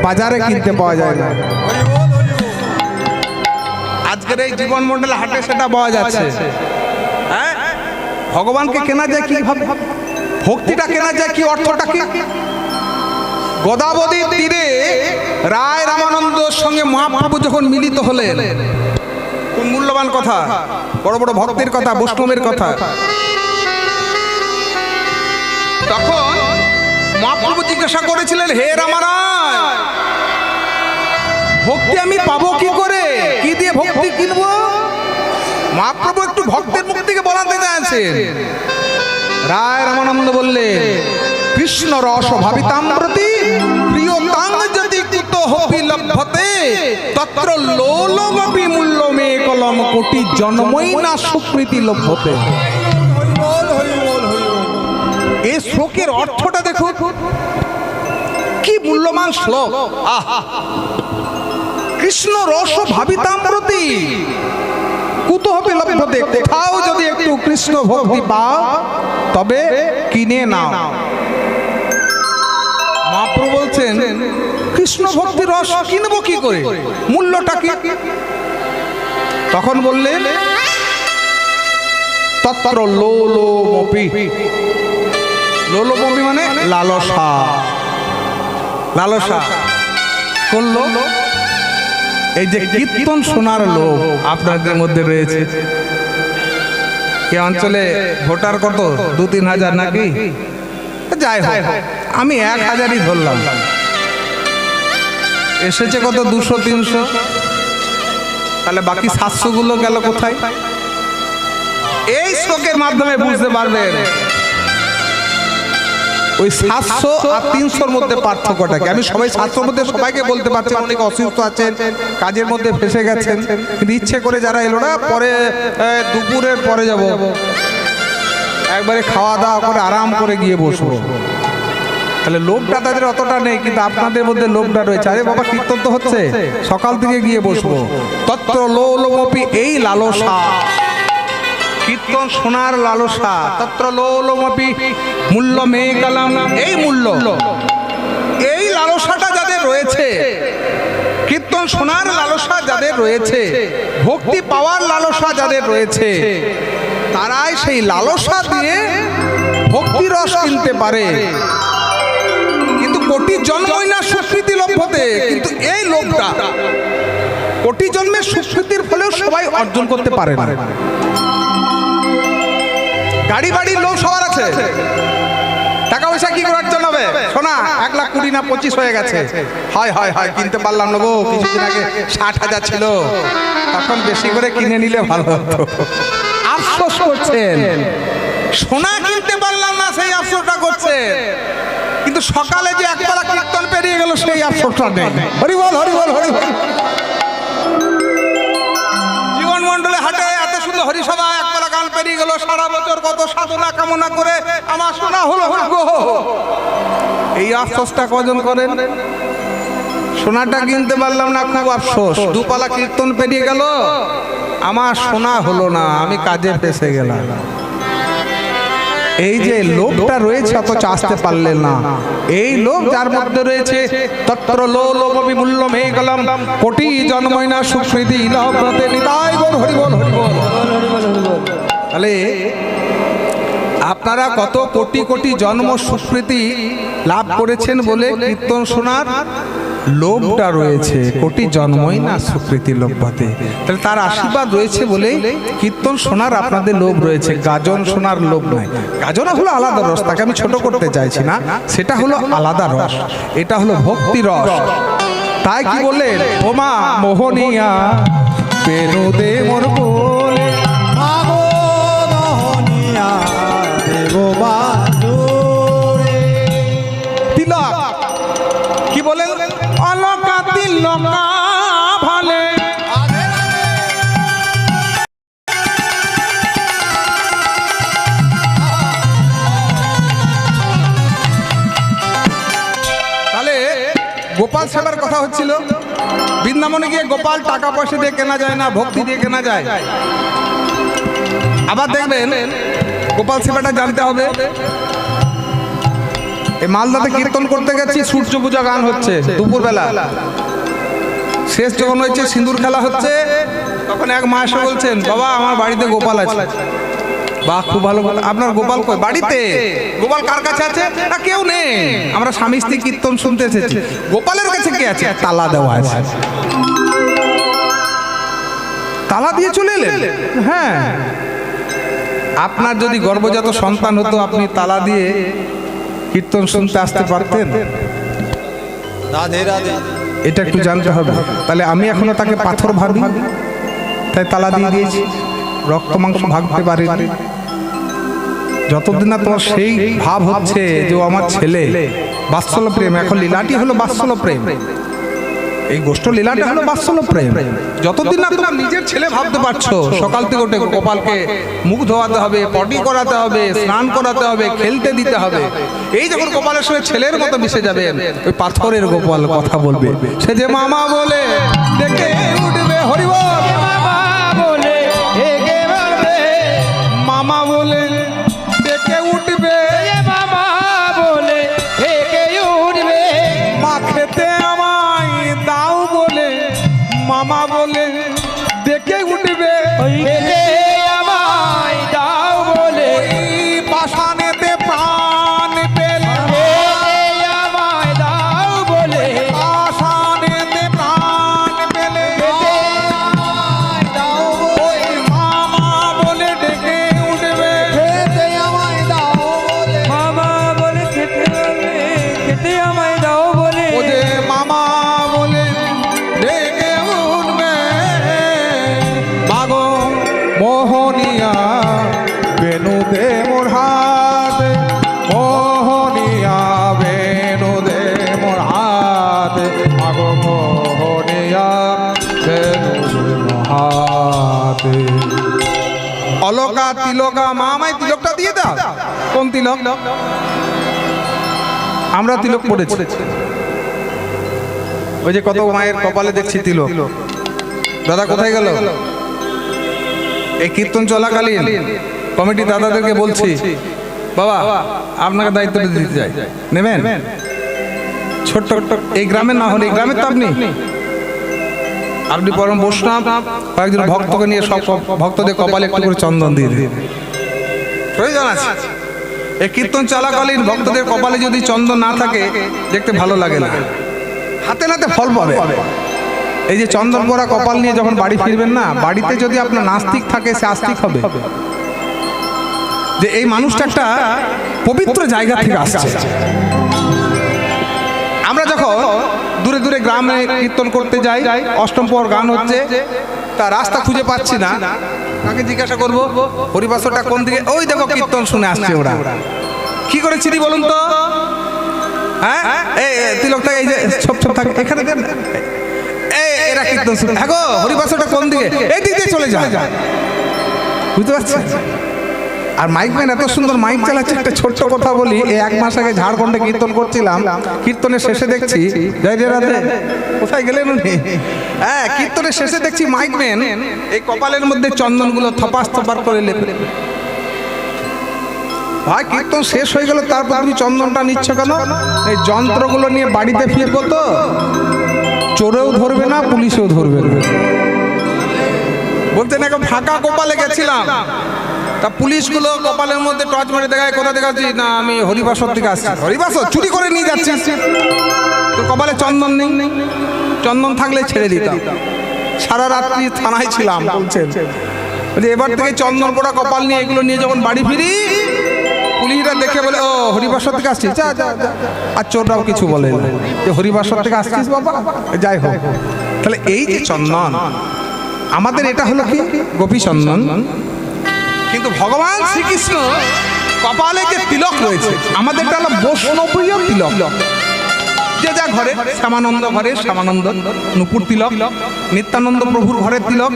বাজারে কিনতে পাওয়া যায় না। আজকের এই জীবন মন্ডল হাটে সেটা পাওয়া যাচ্ছে। হ্যাঁ, ভগবানকে কেনা যায় কিভাবে? ভক্তিটা কেনা যায় কি? অর্থটা কি? গোদাবরীর তীরে রায় রামানন্দর সঙ্গে মহাপ্রভু যখন মিলিত হলেন, খুব মূল্যবান কথা, বড় বড় ভক্তের কথা, বৈষ্ণবের কথা। তখন মহাপ্রভু জিজ্ঞাসা করেছিলেন, হে রামারায়, ভক্তি আমি পাবো কি করে? কি দিয়ে ভক্তি কিনবো? মহাপ্রভু একটু ভক্তের মুখ থেকে বলাতে চাইছেন। রায় রামানন্দ বললেন, কৃষ্ণ রস ভাবিতাম্রতি প্রিয়তাং যদি কুত হপি লভ্যতে তত্র লোলমপি মূল্য মে কলম কোটি জন্মই না সুকৃতি লভ্যতে। এই শ্লোকের অর্থটা দেখুন, কি মূল্যবান শ্লোক। আহা, কৃষ্ণ রস ভাবিতাম্রতি কুত হপি লভ্যতে, কোথাও যদি একটু কৃষ্ণ ভক্তি পাও তবে কিনে নাও। মহাপ্রভু বলছেন, কৃষ্ণ ভক্তি রস কিনবো কি করে? মূল্যটা কি? তখন বললেন, তত্র লোলমপি। লোলমপি মানে লালসা। লালসা কোন লোক? এই যে কীর্তন শোনার লোক আপনাদের মধ্যে রয়েছে। এ অঞ্চলে ভোটার কত? 2-3 হাজার নাকি? যাই হোক, আমি 1,000ই ধরলাম। এসেছে কত? 200-300। তাহলে বাকি 700 গুলো গেল কোথায়? এই শ্লোকের মাধ্যমে বুঝতে পারবেন ওই 700 আর 300-র মধ্যে পার্থক্যটাকে আমি সবাই 700-র মধ্যে সবাইকে বলতে পারছি, অনেকে অসুস্থ আছেন, কাজের মধ্যে ফেসে গেছেন, কিন্তু ইচ্ছে করে যারা এলো না, পরে দুপুরের পরে যাব, একবারে খাওয়া দাওয়া করে আরাম করে গিয়ে বসবো, তাহলে লোভটা তাদের অতটা নেই, কিন্তু আপনাদের মধ্যে লোভটা রয়েছে। আরে বাবা কীর্তন তো হচ্ছে, সকাল থেকে গিয়ে বসবো। তত্র লোলমপি, এই লালসা, কীর্তন শোনার লালসা। তত্র লোলমপি মূল্য মে কালাম, এই মূল্য, এই লালসাটা যাদের রয়েছে, কীর্তন শোনার লালসা যাদের রয়েছে, ভক্তি পাওয়ার লালসা যাদের রয়েছে, তারাই সেই লালসা দিয়ে ভক্তি রস কিনতে পারে। কিন্তু কোটি জন্মই না সুকৃতি লভ্যতে, কিন্তু এই লোভটা কোটি জন্মের সুকৃতির ফলেও সবাই অর্জন করতে পারে না। গাড়ি বাড়ির লোভ সবার আছে, টাকা পয়সা কি করে অর্জন হবে? শোনা 1,20,000 না 25 হয়ে গেছে, হয় হয় হয় কিনতে পারলাম না গো, কিছুদিন আগে 60,000 ছিল, তখন বেশি করে কিনে নিলে ভালো হতো। আফসোস করছেন, সোনা কিনতে পারলাম না, সেই আফসোসটা করছেন, কিন্তু সকালে যে একবেলা কীর্তন পেরিয়ে গেল সেই আফসোসটা নেই। হরি বল হরি বল হরি বল। জীবন মণ্ডলে হাটে এত সুন্দর হরিসভা, একবেলা গান পেরিয়ে গেল, সারা বছর কত সাধনা কামনা করে আমার সোনা হলো গো, এই আফসোসটা কজন করেন? সোনাটা কিনতে পারলাম না, খুব আফসোস। দুপালা কীর্তন পেরিয়ে গেল, আমার সোনা হলো না, আমি কাজে ফেসে গেলাম। এই যে লোভটা রয়েছে, অথচ আসতে পারলেন না, এই লোভ যার মধ্যে রয়েছে, তত্র লোলমপি মূল্য মে কালাম, কোটি জন্মই না সুকৃতি লভ্যতে, নিতাই গৌর হরি বল হরি বল। তাহলে আপনারা কত কোটি কোটি জন্ম সুকৃতি লাভ করেছেন বলে কীর্তন শোনার লোভটা রয়েছে, কোটি জন্মই না সুকৃতি লভ্যতে, তাহলে তার আশীর্বাদ রয়েছে বলে কীর্তন শোনার আপনাদের লোভ রয়েছে, গাজন শোনার লোভ নাই। গাজন হলো আলাদা রস, তাকে আমি ছোট করতে চাইছি না, সেটা হলো আলাদা রস, এটা হলো ভক্তি রস। তাই কি বললেন, ওমা মোহনিয়া পেনু দে মোর বলে, আগো দহনিয়া দেব বাজুরে। তিলক কি বলেন, অলকা তিলকা ভালে, তাহলে গোপাল সেবার কথা হচ্ছিল। বৃন্দাবনে গিয়ে গোপাল টাকা পয়সা দিয়ে কেনা যায় না, ভক্তি দিয়ে কেনা যায়। আবার দেখবেন গোপাল সেবাটা জানতে হবে। এই মালদাতে কীর্তন করতে গেছি, সূর্য পূজা গান হচ্ছে দুপুরবেলা, শেষ যখন হয়েছে সিঁদুর খেলা হচ্ছে, তখন এক মা এসে বলছেন, বাবা আমার বাড়িতে গোপাল আছে। বাহ, খুব ভালো। আপনার গোপাল কই? বাড়িতে। গোপাল কার কাছে আছে? না কেউ নেই, আমরা স্বামী স্ত্রী কীর্তন শুনতে এসেছি। গোপালের কাছে কে আছে? তালা দেওয়া আছে। তালা দিয়ে চলে এলেন? হ্যাঁ, আপনার যদি গর্ভজাত সন্তান হতো, আপনি তালা দিয়ে কীর্তন শুনতে আসতে পারতেন? রাধে রাধে। এটা একটু জানতে হবে। তাহলে আমি এখনো তাকে পাথর ভাবি, তাই তালা দিয়ে দিয়েছি, রক্ত মাংস ভাগতে পারি। যতদিন না তোমার সেই ভাব হচ্ছে যে ও আমার ছেলে, বাৎসল্য প্রেম, এখন লীলাটি হলো বাৎসল্য প্রেম, এই গোষ্ঠ লীলাটা হলো বাৎসল্য প্রেম। যতদিন না তোমার নিজের ছেলে ভাবতে পারছো, সকাল থেকে উঠে গোপালকে মুখ ধোয়াতে হবে, পটি করাতে হবে, স্নান করাতে হবে, খেলতে দিতে হবে, এই যখন গোপালের সঙ্গে ছেলের মতো মিশে যাবে, ওই পাথরের গোপাল কথা বলবে, সে যে মামা বলে ডেকে উঠবে, হরি বল, মামা বলে একে বলবে, মামা বলে ডেকে উঠবে, মামা বলে একে উঠবে, মা খেতে আমায় দাও বলে, মামা বলে ডেকে উঠবে, খেতে আমায় দাও বলে, পাষাণেতে প্রাণ পেলে, খেতে আমায় দাও বলে, পাষাণেতে প্রাণ পেলে, খেতে আমায় দাও বলে, ওই মামা বলে ডেকে উঠবে, তিলকা মা আমায় তিলকটা দিয়ে দাও। কোন তিলক? আমরা তিলক পড়েছি, ওই যে কত মায়ের কপালে দেখছি তিলক। দাদা কোথায় গেল? এই কীর্তন চলাকালীন কমিটি দাদাদেরকে বলছি, বাবা আপনাকে দায়িত্ব দিতে চাই, নেবেন? ছোট্ট এই গ্রামের না হলে, এই গ্রামের তো আপনি পরম বৈষ্ণব, কয়েকজন ভক্তকে নিয়ে সব ভক্তদের কপালে একটু করে চন্দন দিয়ে দিন, প্রয়োজন আছে। এই কীর্তন চলাকালীন ভক্তদের কপালে যদি চন্দন না থাকে দেখতে ভালো লাগে না, হাতে নাতে ফল পাবে। এই যে চন্দন পরা কপাল নিয়ে যখন বাড়ি ফিরবেন না, বাড়িতে যদি আপনার নাস্তিক থাকে সে আস্তিক হবে যে এই মানুষটা একটা পবিত্র জায়গা থেকে আসছে। আমরা যখন দূরে দূরে গ্রামে কীর্তন করতে যাই, অষ্টম প্রহর গান হচ্ছে, তা রাস্তা খুঁজে পাচ্ছি না, তাকে জিজ্ঞাসা করবো হরিবাসরটা কোন দিকে? ওই দেখো কীর্তন শুনে আসছে ওরা। কি করে চিনি বলুন তো? হ্যাঁ, এই তিলকটা এই যে ছোপ ছোপ থাকে এখানে, এরা কীর্তন শুনে। হ্যাঁ গো, হরিবাসরটা কোন দিকে? এই দিক দিয়ে চলে যায়, বুঝতে পারছি। আর মাইকম্যান এত সুন্দর মাইক চালাচ্ছে। একটা ছোট্ট কথা বলি, এই 1 মাস আগে ঝাড়খণ্ডে কীর্তন করছিলাম, কীর্তনের শেষে দেখছি, জয় জয় রাধে, কোথায় গেলেন উনি? হ্যাঁ, কীর্তনের শেষে দেখছি মাইকম্যান এই কপালের মধ্যে চন্দনগুলো থপাস থপার করে লেপে। ভাই কীর্তন শেষ হয়ে গেল, তারপর তুমি চন্দনটা নিচ্ছ কেন? এই যন্ত্রগুলো নিয়ে বাড়িতে ফিরবো তো চোরেও ধরবে না, পুলিশেও ধরবে না। বলতে না, ফাঁকা কপালে গেছিলাম, তা পুলিশগুলো কপালের মধ্যে টর্চ মেরে দেখায়, কোথা দেখাচ্ছি না আমি হরিবাসর থেকে আসছি। হরিবাসর চুরি করে নিয়ে যাচ্ছিস, তোর কপালে চন্দন নেই? চন্দন থাকলে ছেড়ে দিতাম। সারা রাত্রি থানায় ছিলাম, বলছেন এবার থেকে চন্দন পোড়া কপাল নিয়ে এগুলো নিয়ে যখন বাড়ি ফিরি, পুলিশরা দেখে বলে ও হরিবাসর থেকে আসছিস, যা যা যা। আর চোররাও কিছু বলে না যে হরিবাসর থেকে আসছিস বাবা, যাই হোক। তাহলে এই যে চন্দন আমাদের, এটা হলো কি গোপী চন্দন। কিন্তু ভগবান শ্রীকৃষ্ণ কপালে যে তিলক রয়েছে, আমাদের হলো বৈষ্ণবীয় তিলক। যে যা ঘরে, শ্যামানন্দ ঘরে শ্যামানন্দ নুপুর তিলক, নিত্যানন্দ প্রভুর ঘরের তিলক,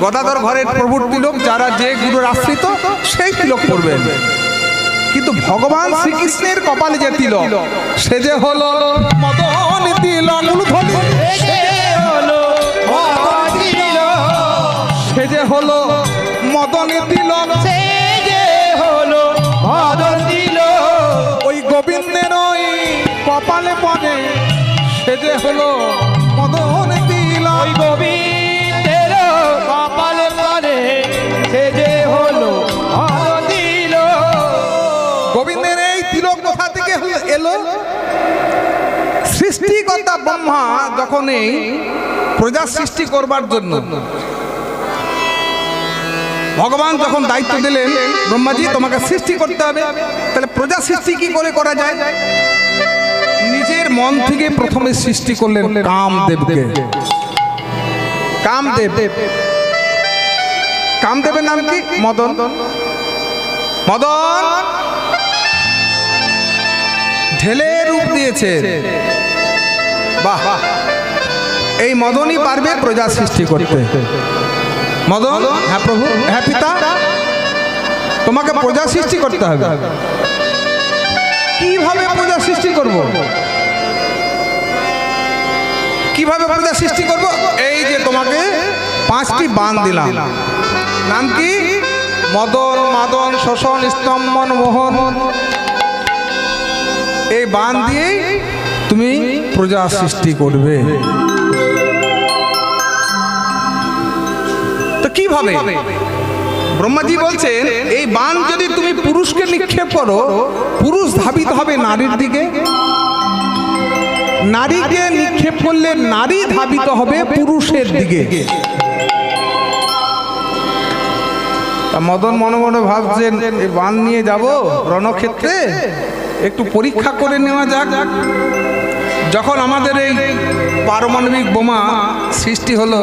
গদাধর ঘরের প্রভুর তিলক, যারা যে গুরুর আশ্রিত সেই তিলক করবেন। কিন্তু ভগবান শ্রীকৃষ্ণের কপালে যে তিলক, সে যে হলো মদন তিলক, সে যে হলো মদন তিলক, ওই গোবিন্দের ওই কপালে পড়ে, সে যে হলো মদন তিলক। ওই গোবিন্দের কপালে পড়ে, সে যে হলো মদন তিলক। গোবিন্দের এই তিলক কোথা থেকে এলো? সৃষ্টিকর্তা ব্রহ্মা যখন এই প্রজা সৃষ্টি করবার জন্য ভগবান যখন দায়িত্ব দিলেন, ব্রহ্মাজি তোমাকে সৃষ্টি করতে হবে, তাহলে প্রজা সৃষ্টি কি করে করা যায়? নিজের মন থেকে প্রথমে সৃষ্টি করলেন কামদেবকে। কামদেবের নাম কি? মদন। মদন ঢেলে রূপ দিয়েছে, বাহ! এই মদনই পারবে প্রজা সৃষ্টি করতে। মদন, হ্যাঁ প্রভু, হ্যাঁ পিতা, তোমাকে প্রজা সৃষ্টি করতে হবে। কিভাবে প্রজা সৃষ্টি করব? কিভাবে প্রজা সৃষ্টি করব? এই যে তোমাকে 5টি বাণ দিলাম, নাম কি? মদন, মাদন, শোষণ, স্তম্ভন, মোহন। এই বাণ দিয়েই তুমি প্রজা সৃষ্টি করবে। তো কিভাবে? ব্রহ্মাজি বলছেন এই বাণ যদি তুমি পুরুষকে নিক্ষেপ করো, পুরুষ ধাবিত হবে নারীর দিকে, নারীকে নিক্ষেপ করলে নারী ধাবিত হবে পুরুষের দিকে। মদন মনে মনে ভাবছেন এই বাণ নিয়ে যাব রণক্ষেত্রে, একটু পরীক্ষা করে নেওয়া যাক। যখন আমাদের এই পারমাণবিক বোমা সৃষ্টি হলো,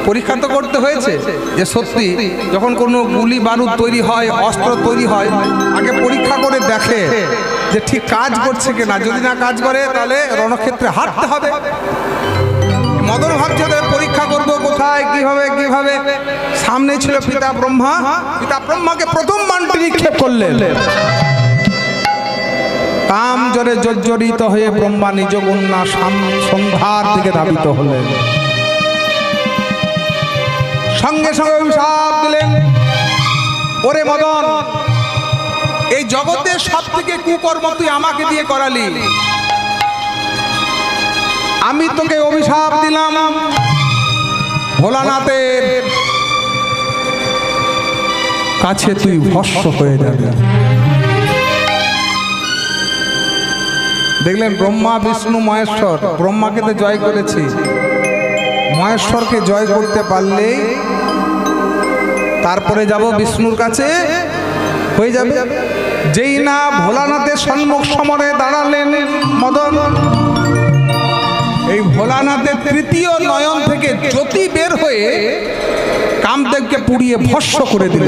পরীক্ষা তো করতে হয়েছে যে সত্যি যখন কোনো গুলি বারুদ তৈরি হয়, অস্ত্র তৈরি হয়, আগে পরীক্ষা করে দেখে যে ঠিক কাজ করছে কিনা। যদি না কাজ করে তাহলে রণক্ষেত্রে হারতে হবে। মদন ভাবছে পরীক্ষা করবো কোথায়, কোথায় কিভাবে কিভাবে সামনে ছিল পিতা ব্রহ্মা, পিতা ব্রহ্মাকে প্রথম বাণটি নিক্ষেপ করলেন। কাম জোরে জর্জরিত হয়ে ব্রহ্মা নিজ কন্যা সন্ধ্যার দিকে ধাবিত হলেন। সঙ্গে সঙ্গে অভিশাপ দিলেন, ওরে মদন, এই জগতের সব থেকে কুকর্ম তুই আমাকে দিয়ে করালি, আমি তোকে অভিশাপ দিলাম ভোলানাথের কাছে তুই ভস্ম হয়ে যাবে। দেখলেন ব্রহ্মা বিষ্ণু মহেশ্বর, ব্রহ্মাকে তো জয় করেছি, মহেশ্বরকে জয় করতে পারলেই তারপরে যাব বিষ্ণুর কাছে, হয়ে যাবে। যেই না ভোলানাথের সম্মুখ সমরে দাঁড়ালেন মদন, এই ভোলানাথের তৃতীয় নয়ন থেকে জ্যোতি বের হয়ে কামদেবকে পুড়িয়ে ভস্ম করে দিল,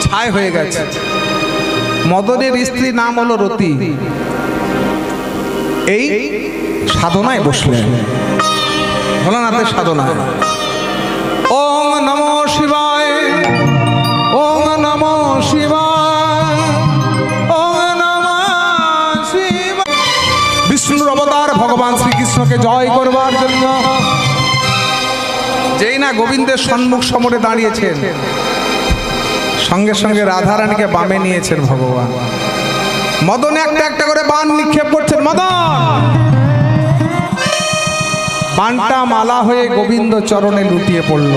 ছাই হয়ে গেছে। মদনের স্ত্রী নাম হলো রতি। এই সাধনায় বসলেন, ভোলানাথের সাধনায়। ওম নমো শিবায়, ওম নমো শিবায়, ওম নমো শিবায়। বিষ্ণুর অবতার ভগবান শ্রীকৃষ্ণকে জয় করবার জন্য যেই না গোবিন্দের সম্মুখ সমরে দাঁড়িয়েছেন, সঙ্গে সঙ্গে রাধারানীকে বামে নিয়েছেন ভগবান। মদন একটা একটা করে বাণ নিক্ষেপ করছেন। মদন বাণটা মালা হয়ে গোবিন্দ চরণে লুটিয়ে পড়ল।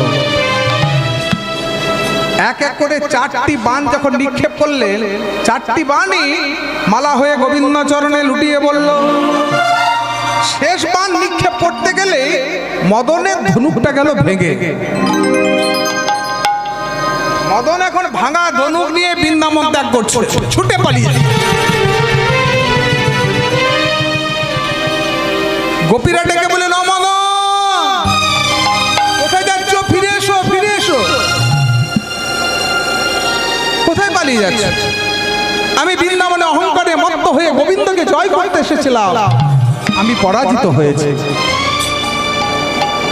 এক এক করে 4টি বাণ যখন নিক্ষেপ করলেন, 4টি বাণই মালা হয়ে গোবিন্দ চরণে লুটিয়ে পড়ল। শেষ বাণ নিক্ষেপ করতে গেলে মদনের ধনুকটা গেল ভেঙে। মদন এখন ভাঙা ধনুক নিয়ে বৃন্দাবন ত্যাগ করছে, ছুটে পালিয়ে। গোপীরা ডেকে বলেন, ও মদন, কোথায় যাচ্ছ? ফিরে এসো, ফিরে এসো। কোথায় পালিয়ে যাচ্ছ? আমি বৃন্দাবনে অহংকারে মত্ত হয়ে গোবিন্দকে জয় করতে এসেছিলাম, আমি পরাজিত হয়েছি।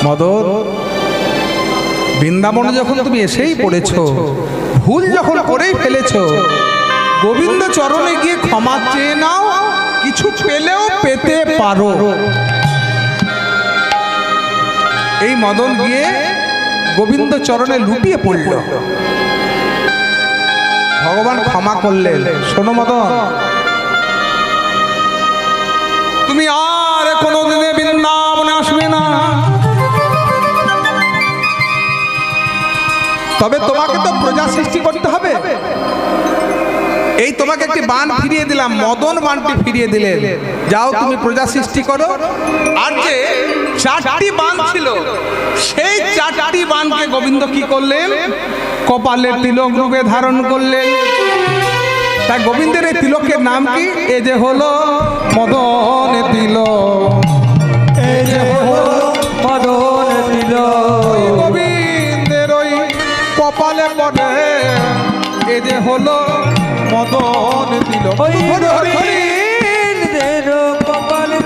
মদন, বৃন্দাবনে যখন তুমি এসেই পড়েছ, ভুল যখন করেই ফেলেছ, গোবিন্দ চরণে গিয়ে ক্ষমা চেয়ে নাও, কিছু পেলেও পেতে পারো। এই মদন গিয়ে গোবিন্দ চরণে লুটিয়ে পড়ল। ভগবান ক্ষমা করলেন। শোনো মদন, তুমি আর কোনোদিনে বৃন্দাবনে আসবে না, তবে তোমাকে তো প্রজা সৃষ্টি করতে হবে। এই তোমাকে একটি বাণ ফিরিয়ে দিলাম, মদন বাণটি ফিরিয়ে দিলেন, যাও তুমি প্রজা সৃষ্টি করো। আর যে 4টি বাণ ছিল, সেই 4টি বাণকে গোবিন্দ কি করলেন? কপালে তিলক রূপে ধারণ করলেন। তাই গোবিন্দের এই তিলকের নাম কি? এ যে হলো মদন তিলক, এই যে হলো মদন তিলক। গোবিন্দের ওই কপালে পড়ে, এ যে হলো মদন তিলক। ওই গোবিন্দের কপালে,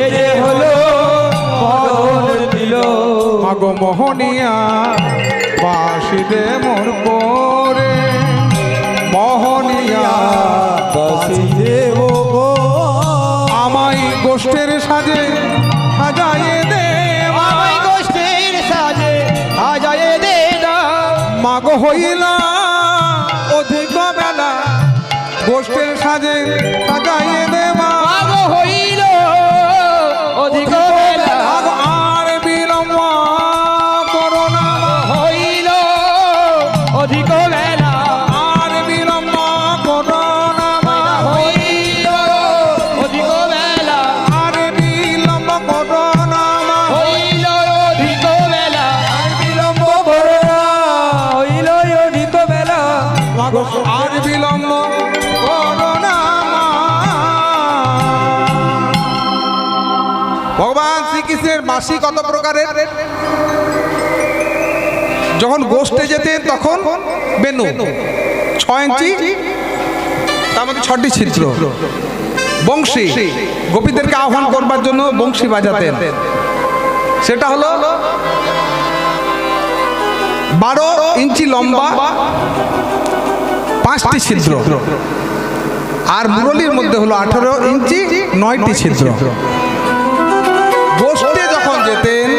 এ যে হলো মদন তিলক। মাগো মোহনিয়া বাসিদে মোর পরে, মোহনিয়া বাসুদেব গো, আমায় গোষ্ঠের সাজে সাজায়ে দে, আমায় গোষ্ঠীর সাজে সাজায়ে দে না। মাগো হইলা অধিক বেলা, গোষ্ঠের সাজে সাজায়ে দে মা। মাগো হইল অধিক বেলা, আর বিলম্ব করো না, হইল অধিক বেলা, আর বিলম্ব করো না মা। হইল অধিক বেলা, আর বিলম্ব করো না মা। হইল অধিক বেলা, আর বিলম্ব করো না, হইল অধিক বেলা। মাগো আর বিলম্ব করো না মা। ভগবান শ্রীকৃষ্ণের মাসি কত প্রকারের? যখন গোষ্ঠে যেতেন তখন বেনু 6 ইঞ্চি, তার মধ্যে 6টি ছিদ্র। বংশী, গোপীদেরকে আহ্বান করবার জন্য বংশী বাজাতেন। সেটা হলো 12 ইঞ্চি লম্বা 5টি ছিদ্র, আর মুরলির মধ্যে হলো 18 ইঞ্চি 9টি ছিদ্র। গোষ্ঠে যখন যেতেন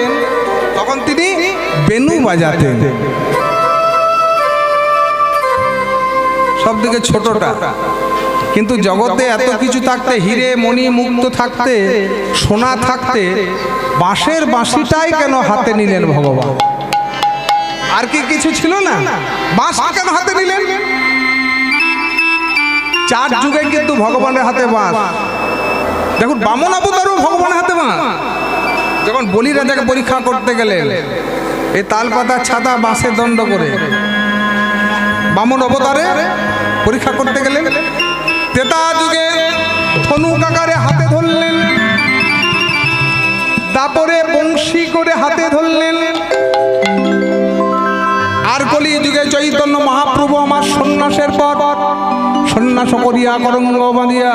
তখন তিনি বেনু বাজাতেন। সব দিকে ছোটটা, কিন্তু জগতে এত কিছু থাকতে, হিরে মণি মুক্ত থাকতে, সোনা থাকতে, বাঁশের বাঁশিটাই কেন হাতে নিলেন ভগবান? আর কি কিছু ছিল না? বাঁশ কেন হাতে নিলেন? 4 যুগে কিন্তু ভগবানের হাতে বাঁশ। দেখুন, বামন অবতারও ভগবানের হাতে বাঁশ। যখন বলি রাজাকে পরীক্ষা করতে গেলেন, এই তালপাতার ছাতা বাঁশের দণ্ড করে বামন অবতারে পরীক্ষা করতে গেলেন। ত্রেতা যুগে ধনুক আকারে হাতে ধরলেন, তারপরে বংশী করে হাতে ধরলেন। আর কলি যুগে চৈতন্য মহাপ্রভু আমার সন্ন্যাসের পর সন্ন্যাস করিয়া করঙ্গ বাঁধিয়া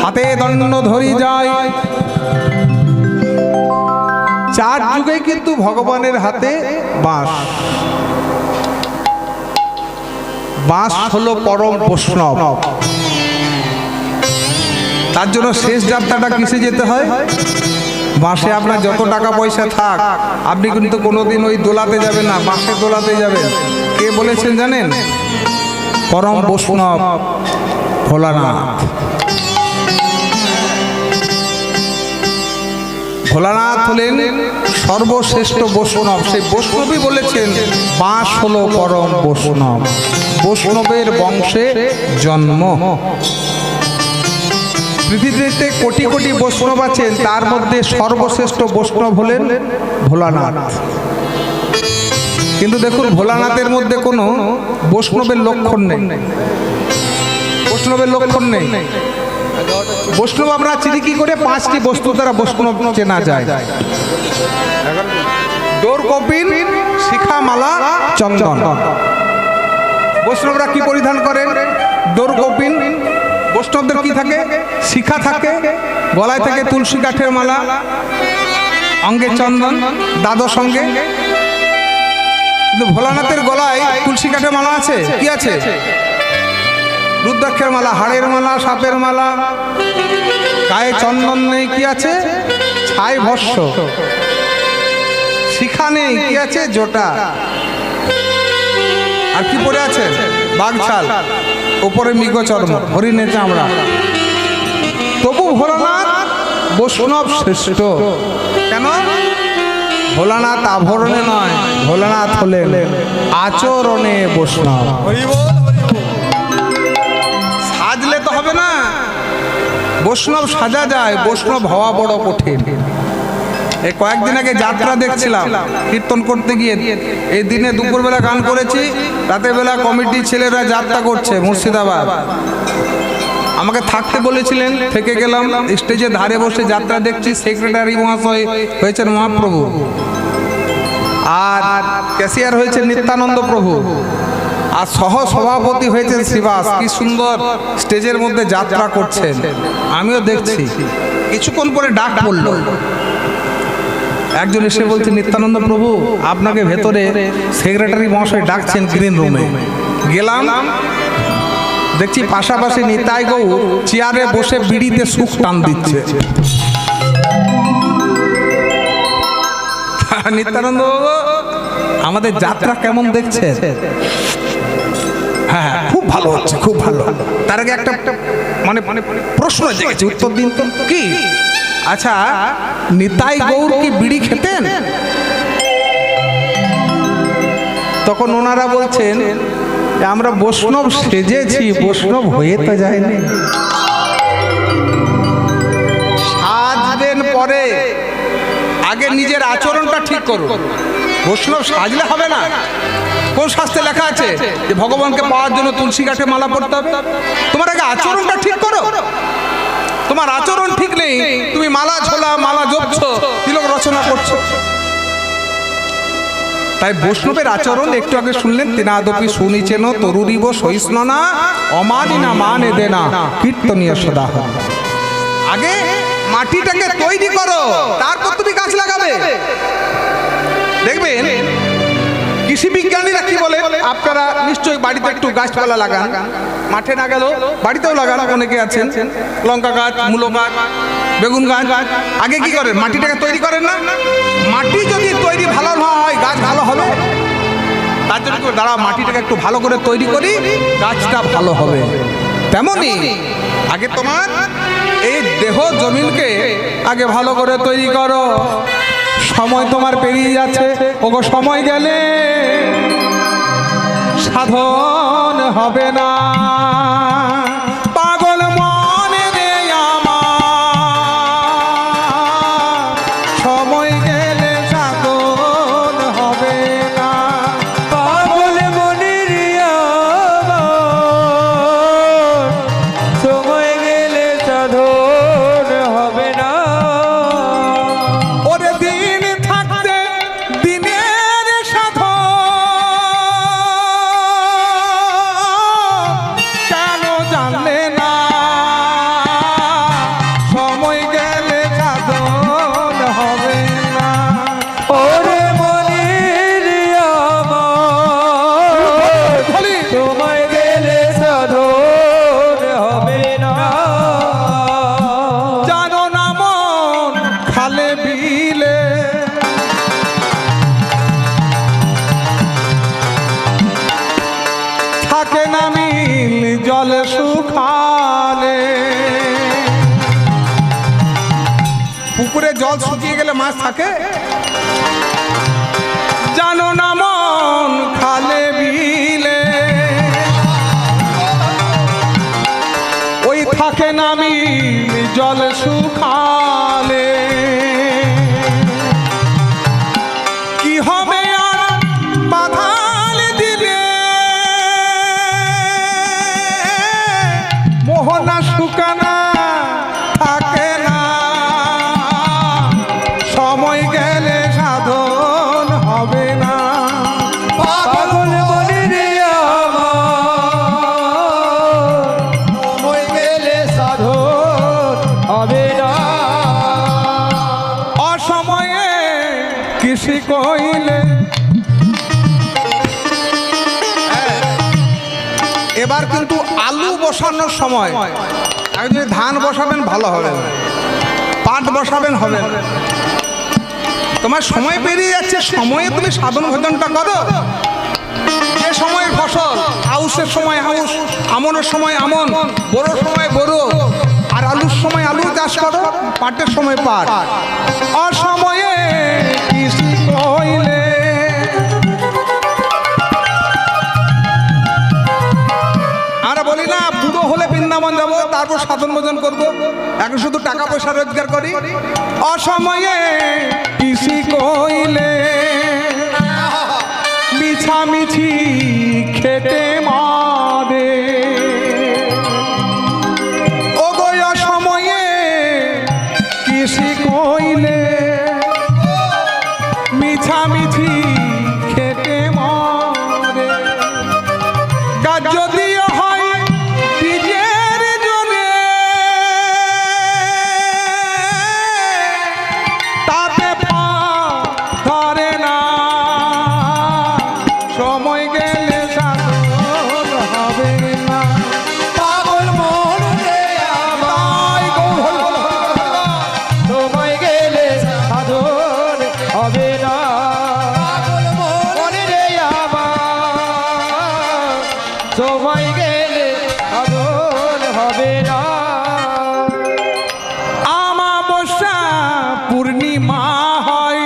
হাতে দণ্ড ধরি যায়। 4 যুগে কিন্তু ভগবানের হাতে বাঁশ। বাঁশ হলো পরম বৈষ্ণব। তার জন্য শেষ যাত্রাটা কিসে যেতে হয়? বাঁশে। আপনার যত টাকা পয়সা থাক, আপনি কিন্তু কোনোদিন ওই দোলাতে যাবেন না, বাঁশে দোলাতে যাবেন। কে বলেছেন জানেন? পরম বৈষ্ণব ভোলানাথ। ভোলানাথ হলেন সর্বশ্রেষ্ঠ বৈষ্ণব। সেই বৈষ্ণবই বলেছেন বাঁশ হলো পরম বৈষ্ণব, বৈষ্ণবের বংশে জন্ম। পৃথিবীতে কোটি কোটি বৈষ্ণব আছেন, তার মধ্যে সর্বশ্রেষ্ঠ বৈষ্ণব হলেন ভোলানাথ। কিন্তু দেখুন, ভোলানাথের মধ্যে কোনো বৈষ্ণবের লক্ষণ নেই। বৈষ্ণবের লক্ষণ নেই। বৈষ্ণব আমরা চিনি কি করে? 5টি বস্তু দ্বারা বৈষ্ণব চেনা যায়: ডোর, কপিন, শিখা, মালা, চন্দন। বৈষ্ণবরা কি পরিধান করেন? ডোর, কপিন। বৈষ্ণবদের কি থাকে? শিখা থাকে, গলায় থাকে তুলসী কাঠের মালা, অঙ্গে চন্দন, দ্বাদশ অঙ্গে। কিন্তু ভোলানাথের গলায় তুলসী কাঠের মালা আছে? কি আছে? রুদ্রাক্ষের মালা, হাড়ের মালা, সাপের মালা। গায়ে চন্দন নেই, কি আছে? ছাই ভস্য। শিখা নেই, কি আছে? জটা। আর কি পরে আছে? বাঘছাল, উপরে মৃগ চর্ম, হরিণের চামড়া। তবু ভোলানাথ বৈষ্ণব শ্রেষ্ঠ। কেন? ভোলানাথ আভরণে নয়, ভোলানাথ হলেন আচরণে বৈষ্ণব। সাজলে তো হবে না, বৈষ্ণব সাজা যায়, বৈষ্ণব হওয়া বড় কঠিন। এই কয়েকদিন আগে যাত্রা দেখছিলাম, কীর্তন করতে গিয়ে। এই দিনে দুপুরবেলা গান করেছি, রাতের বেলা কমিটির ছেলেরা যাত্রা করছে মুর্শিদাবাদ। আমাকে থাকতে বলেছিলেন, থেকে গেলাম। স্টেজে ধারে বসে যাত্রা দেখছি। সেক্রেটারি মহাশয় হয়েছেন মহাপ্রভু, আর ক্যাশিয়ার হয়েছে নিত্যানন্দ প্রভু, আর সহ সভাপতি হয়েছেন শ্রীবাস। কি সুন্দর স্টেজের মধ্যে যাত্রা করছেন, আমিও দেখছি। কিছুক্ষণ পরে ডাক পড়ল। একজন এসে বলছে, নিত্যানন্দ প্রভু আপনাকে ভেতরে সেক্রেটারি মহাশয় ডাকছেন গ্রিন রুমে। গেলাম, দেখছি পাশাপাশি নিতাই গৌর চেয়ারে বসে বিড়িতে সুখ টান দিচ্ছে। নিত্যানন্দ বাবু, আমাদের যাত্রা কেমন দেখছে? হ্যাঁ, খুব ভালো হচ্ছে, খুব ভালো। তার আগে একটা মানে প্রশ্ন জেগেছে, উত্তর দিন তো। কি? আচ্ছা, নিতাই গৌর কি বিড়ি খেতেন? তখন ওনারা বলছেন, আমরা বৈষ্ণব সেজেছি, বৈষ্ণব হয়ে তো যায়নি। সাজবেন পরে, আগে নিজের আচরণটা ঠিক করুন। বৈষ্ণব সাজলে হবে না। কোন শাস্ত্রে লেখা আছে যে ভগবানকে পাওয়ার জন্য তুলসী কাঠে মালা পড়তে হবে? তোমার আগে আচরণটা ঠিক করো। তোমার আচরণ ঠিক নেই, তুমি মালা ঝোলা, মালা জপছো, তিলক রচনা করছো। তাই বৈষ্ণবের আচরণ একটু আগে শুনলেন, তিনাদপি শুনিছেন তরুরিব সহিষ্ণনা অমানি না মানে দেনা কীর্তনীয় সদা। আগে মাটিটাকে তৈরি করো, তারপর তুমি গাছ লাগাবে। দেখবেন কৃষি বিজ্ঞানীরা কি বলে, আপনারা নিশ্চয়ই বাড়িতে একটু গাছপালা লাগান, মাঠে না গেলেও বাড়িতেও লাগান, অনেকে আছেন, লঙ্কা গাছ, মূলো গাছ, বেগুন গাছ। আগে কি করেন, মাটিটাকে তৈরি করেন না? মাটি যদি তৈরি ভালো না হয় গাছ ভালো হবে? তার জন্য দাঁড়া, মাটিটাকে একটু ভালো করে তৈরি করি, গাছটা ভালো হবে। তেমনি আগে তোমার এই দেহ জমিনকে আগে ভালো করে তৈরি করো। সময় তোমার পেরিয়ে যাচ্ছে, ওগো সময় গেলে সাধন হবে না। পাগল মনে রে আমার, সময় গেলে সাধন হবে না। পাগল মনের আমার, সময় গেলে সাধন হবে না। ওরে দিন থাকতে দিনের সাধন কেন জানলে না? সময় গেলে সাধন হবে না। ওরে মনের আমার, সময় গেলে সাধন হবে না। জানো না মন খালে বিলে থাকে না মিল জলে শুকালে। পুকুরে জল শুকিয়ে গেলে মাছ থাকে? জানো না মন খালে বিলে ওই থাকে না মিল জল শুকালে। কি হবে আর বাধাল দিলে, মোহনা শুকানা থাকে না। সময় গেলে সাধন হবে না। পাগল মনের আমার, সময় গেলে সাধন হবে না। অসময়ে কৃষি কইলে এবার কিন্তু আলু বসানোর সময়, আপনি যদি ধান বসাবেন ভালো হবে না, পাট বসাবেন হবে না। তোমার সময় পেরিয়ে যাচ্ছে, সময়ে তুমি সাধন ভোজনটা করো। যে সময়ের ফসল, আউশের সময় আউশ, আমনের সময় আমন, বড়োর সময় বড়ো, আর আলুর সময় আলু চাষ করো, পাটের সময় পাট। অসময়ে কৃষি কইলে আমরা বলি না বুড়ো হলে বৃন্দাবন যাবো, তারপর সাধন ভোজন করবো, এখন শুধু টাকা পয়সা রোজগার করি। অসময়ে কৃষি কইলে মিছামিছি খেটে মারে। ও গো অসময়ে কৃষি কইলে মিছামিছি খেটে মারে। গাছ যদিও হয় বীজের জন্যে, তাতে ফল ধরে না। সময় গেলে সাধন হবে না। পাগল মনের আমার, সময় গেলে সাধন হবে না। পাগল মনের আমার, সময় গেলে সাধন হবে না। আমাবস্যা পূর্ণিমা হয়,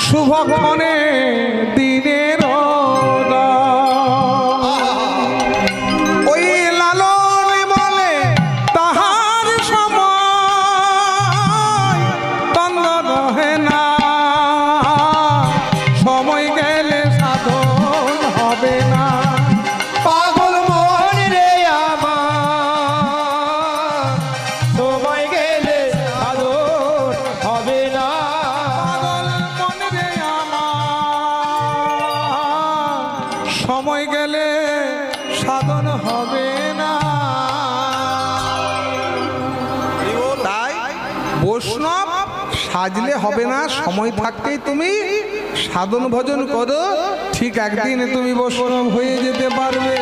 শুভক্ষণে দিনের ওই লালন বলে তাহার সময় তন্দ রহে না। সময় গেলে সাধন হবে না। পাগল মনের আমার, সময় গেলে সাধন হবে না। পাগল মনে রে আমার, সময় গেলে সাধন হবে না। তাই বৈষ্ণব সাজলে হবে না, সময় থাকতেই তুমি সাধন ভজন করো, ঠিক একদিনে তুমি বৈষ্ণব হয়ে যেতে পারবে।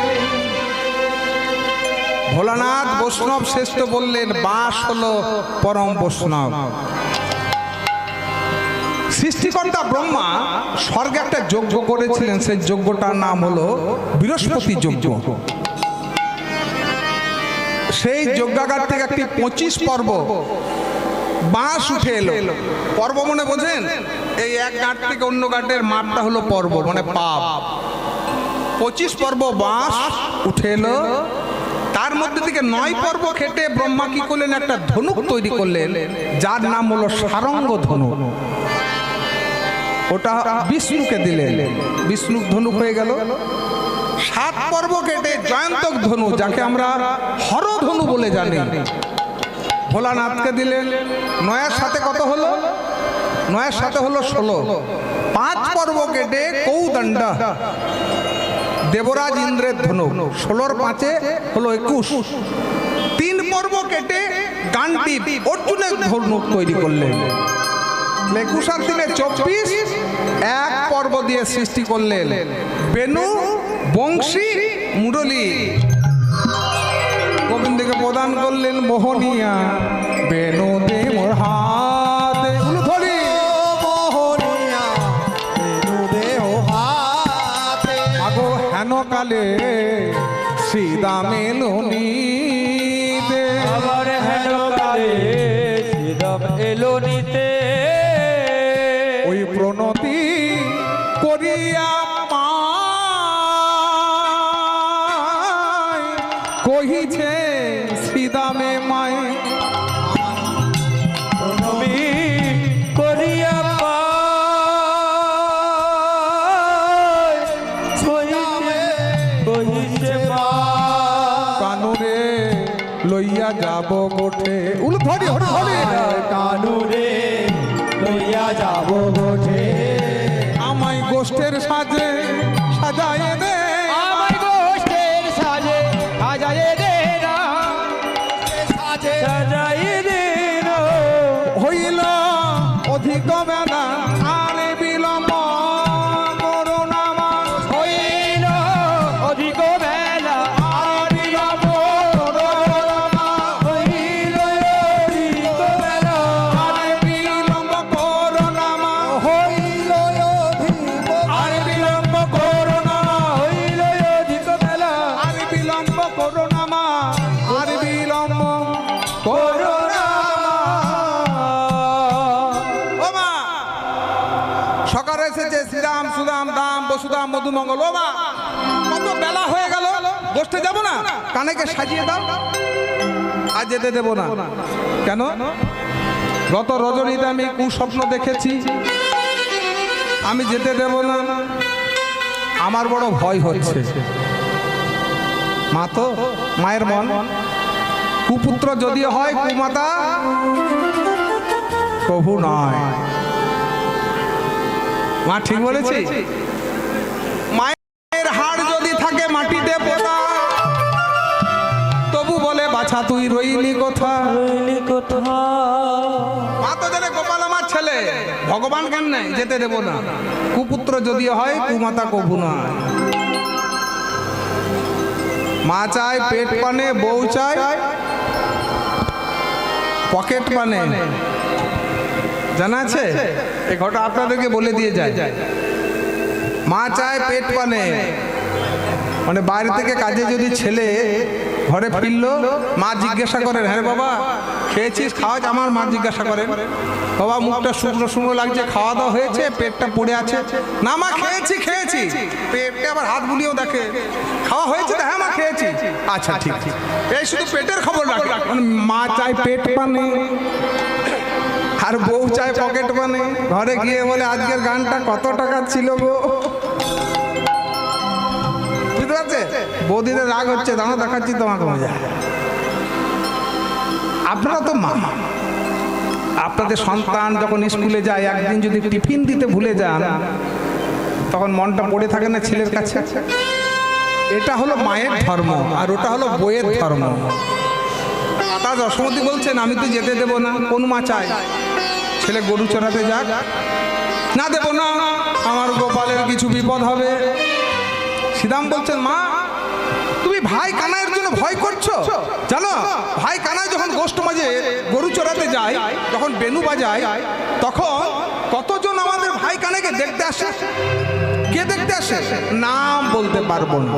ভোলানাথ বৈষ্ণব শ্রেষ্ঠ বললেন, বাস হলো পরম বৈষ্ণব। সৃষ্টিকর্তা ব্রহ্মা স্বর্গে একটা যজ্ঞ করেছিলেন, সেই যজ্ঞটার নাম হলো বৃহস্পতি যজ্ঞ। সেই যজ্ঞাগার থেকে একটি 25 পর্ব বাঁশ উঠে এলো। পর্ব মনে বোঝেন, এই এক ঘাট থেকে অন্য ঘাটের মাপটা হলো পর্ব, মানে পাপ। 25 পর্ব বাঁশ উঠে এলো। তার মধ্যে থেকে 9 পর্ব খেটে ব্রহ্মা কি করলেন, একটা ধনুক তৈরি করলেন, যার নাম হলো সারঙ্গ ধনুক। ওটা বিষ্ণুকে দিলেন, বিষ্ণু ধনুক হয়ে গেল। 7 পর্ব কেটে জয়ন্তক ধনু, যাকে আমরা হরধনু বলে জানি, ভোলানাথকে দিলেন। 9-এর সাথে কত হলো? 9-এর সাথে হলো 16। 5 পর্ব কেটে কৌদণ্ড, দেবরাজ ইন্দ্রের ধনুক, 16-র 5-এ হলো 21। 3 পর্ব কেটে গান্ডীব, অর্জুনের ধনুক তৈরি করলেন। 21 আর 3-এ 24। 1 পর্ব দিয়ে সৃষ্টি করলেন বেনু, বংশী, মুরলী। গোবিন্দকে প্রদান করলেন মোহনিয়া, বেনু দে মোর হাতে। ধরি মোহনিয়া বেনু দে ও হাতে। আগো হেন কালে শ্রীদামে লুনিতে, আবার হেন কালে শ্রীরাম এলো নিতে। ওই প্রণতি করিয়া মায় কহিছে শ্রীদামে মায়। প্রণমি করিয়া পায় কহিছে মা। কানুরে লইয়া যাব গোঠে। উল ধরি হরি হরি। কানুরে লইয়া যাব গোঠে। আমায় গোষ্ঠের সাজে সাজায় দে, আমায় গোষ্ঠের সাজে সাজায়ে দে না, সাজে সাজায়ে দে না। হইল অধিক বেলা আর বিলম্ব করুণা মা। হইল অধিক বেলা আর বিলম্ব করুণা মা। হইল অধিক বেলা আর বিলম্ব করুণা মা। হইল অধিক আর বিলম্ব করুণা। হইল অধিক বেলা আর বিলম্ব করুণা মা। আর বিলম্ব করুণা মা। ও মা, সকাল এসেছে শ্রীরাম সুদাম দাম বসুদাম মধুমঙ্গল। ও মা, কত বেলা হয়ে গেল, বসতে যাব না? কানেকে সাজিয়ে দাও। আজ যেতে দেব না। কেন? গত রজনীতে আমি কুস্বপ্ন দেখেছি, আমি যেতে দেব না। আমার বড় ভয় হচ্ছে। মা তো, মায়ের মন, কুপুত্র যদিও হয়, কুমাতা প্রভু নয়। মা ঠিক বলেছি? মায়ের হাড় যদি থাকে মাটিতে পোতা, তবু বলে বাছা তুই রইলি কোথা। রইলি কোথা। মা তো জানে গোপাল আমার ছেলে, ভগবান কেন নাই, যেতে দেব না। কুপুত্র যদিও হয়, কুমাতা কভু নয়। মা চায় পেট পানে, বউ চায় পকেট পানে। জানা আছে? এই ঘটনা আপনাদেরকে বলে দিয়ে যায়। মা চায় পেট পানে, মানে বাইরে থেকে কাজে যদি ছেলে ঘরে ফিরলো, মা জিজ্ঞাসা করেন, হ্যাঁ বাবা খেয়েছিস? খাওয়া? আমার মা জিজ্ঞাসা করেন, বাবা মুখটা শুকনো শুকনো লাগছে, খাওয়া দাওয়া হয়েছে? পেটটা পড়ে আছে? না মা খেয়েছি খেয়েছি। পেটে আবার হাত বুলিয়েও দেখে, খাওয়া হয়েছে? হ্যাঁ মা খেয়েছি। আচ্ছা ঠিক। এই শুধু পেটের খবর রাখে। মানে মা চায় পেট পানে, আর বউ চায় পকেট পানে। ঘরে গিয়ে বলে আজকের গানটা কত টাকা ছিল গো? বুঝতে পারছে? বৌদিদের রাগ হচ্ছে, দাঁড়া দেখাচ্ছি তোমাকে মজা। আপনারা তো মা, আপনাদের সন্তান যখন স্কুলে যায়, একদিন যদি টিফিন দিতে ভুলে যান, তখন মনটা পড়ে থাকে না ছেলের কাছে? এটা হলো মায়ের ধর্ম আর ওটা হলো বইয়ের ধর্ম। মাতা যশোমতী বলছেন আমি তো যেতে দেব না। কোন মা চায় ছেলে গরু চড়াতে যাক? না, দেব না, আমার গোপালের কিছু বিপদ হবে। শ্রীরাম বলছেন মা তুমি ভাই কানাইয়ের জন্য ভয় করছো? জানো ভাই কানাই যখন গোষ্ঠ মাঝে গরু চড়াতে যায়, যখন বেনু বাজায়, তখন কতজন আমাদের ভাই কানাইকে দেখতে আসে। কে দেখতে আসে? নাম বলতে পারবো না।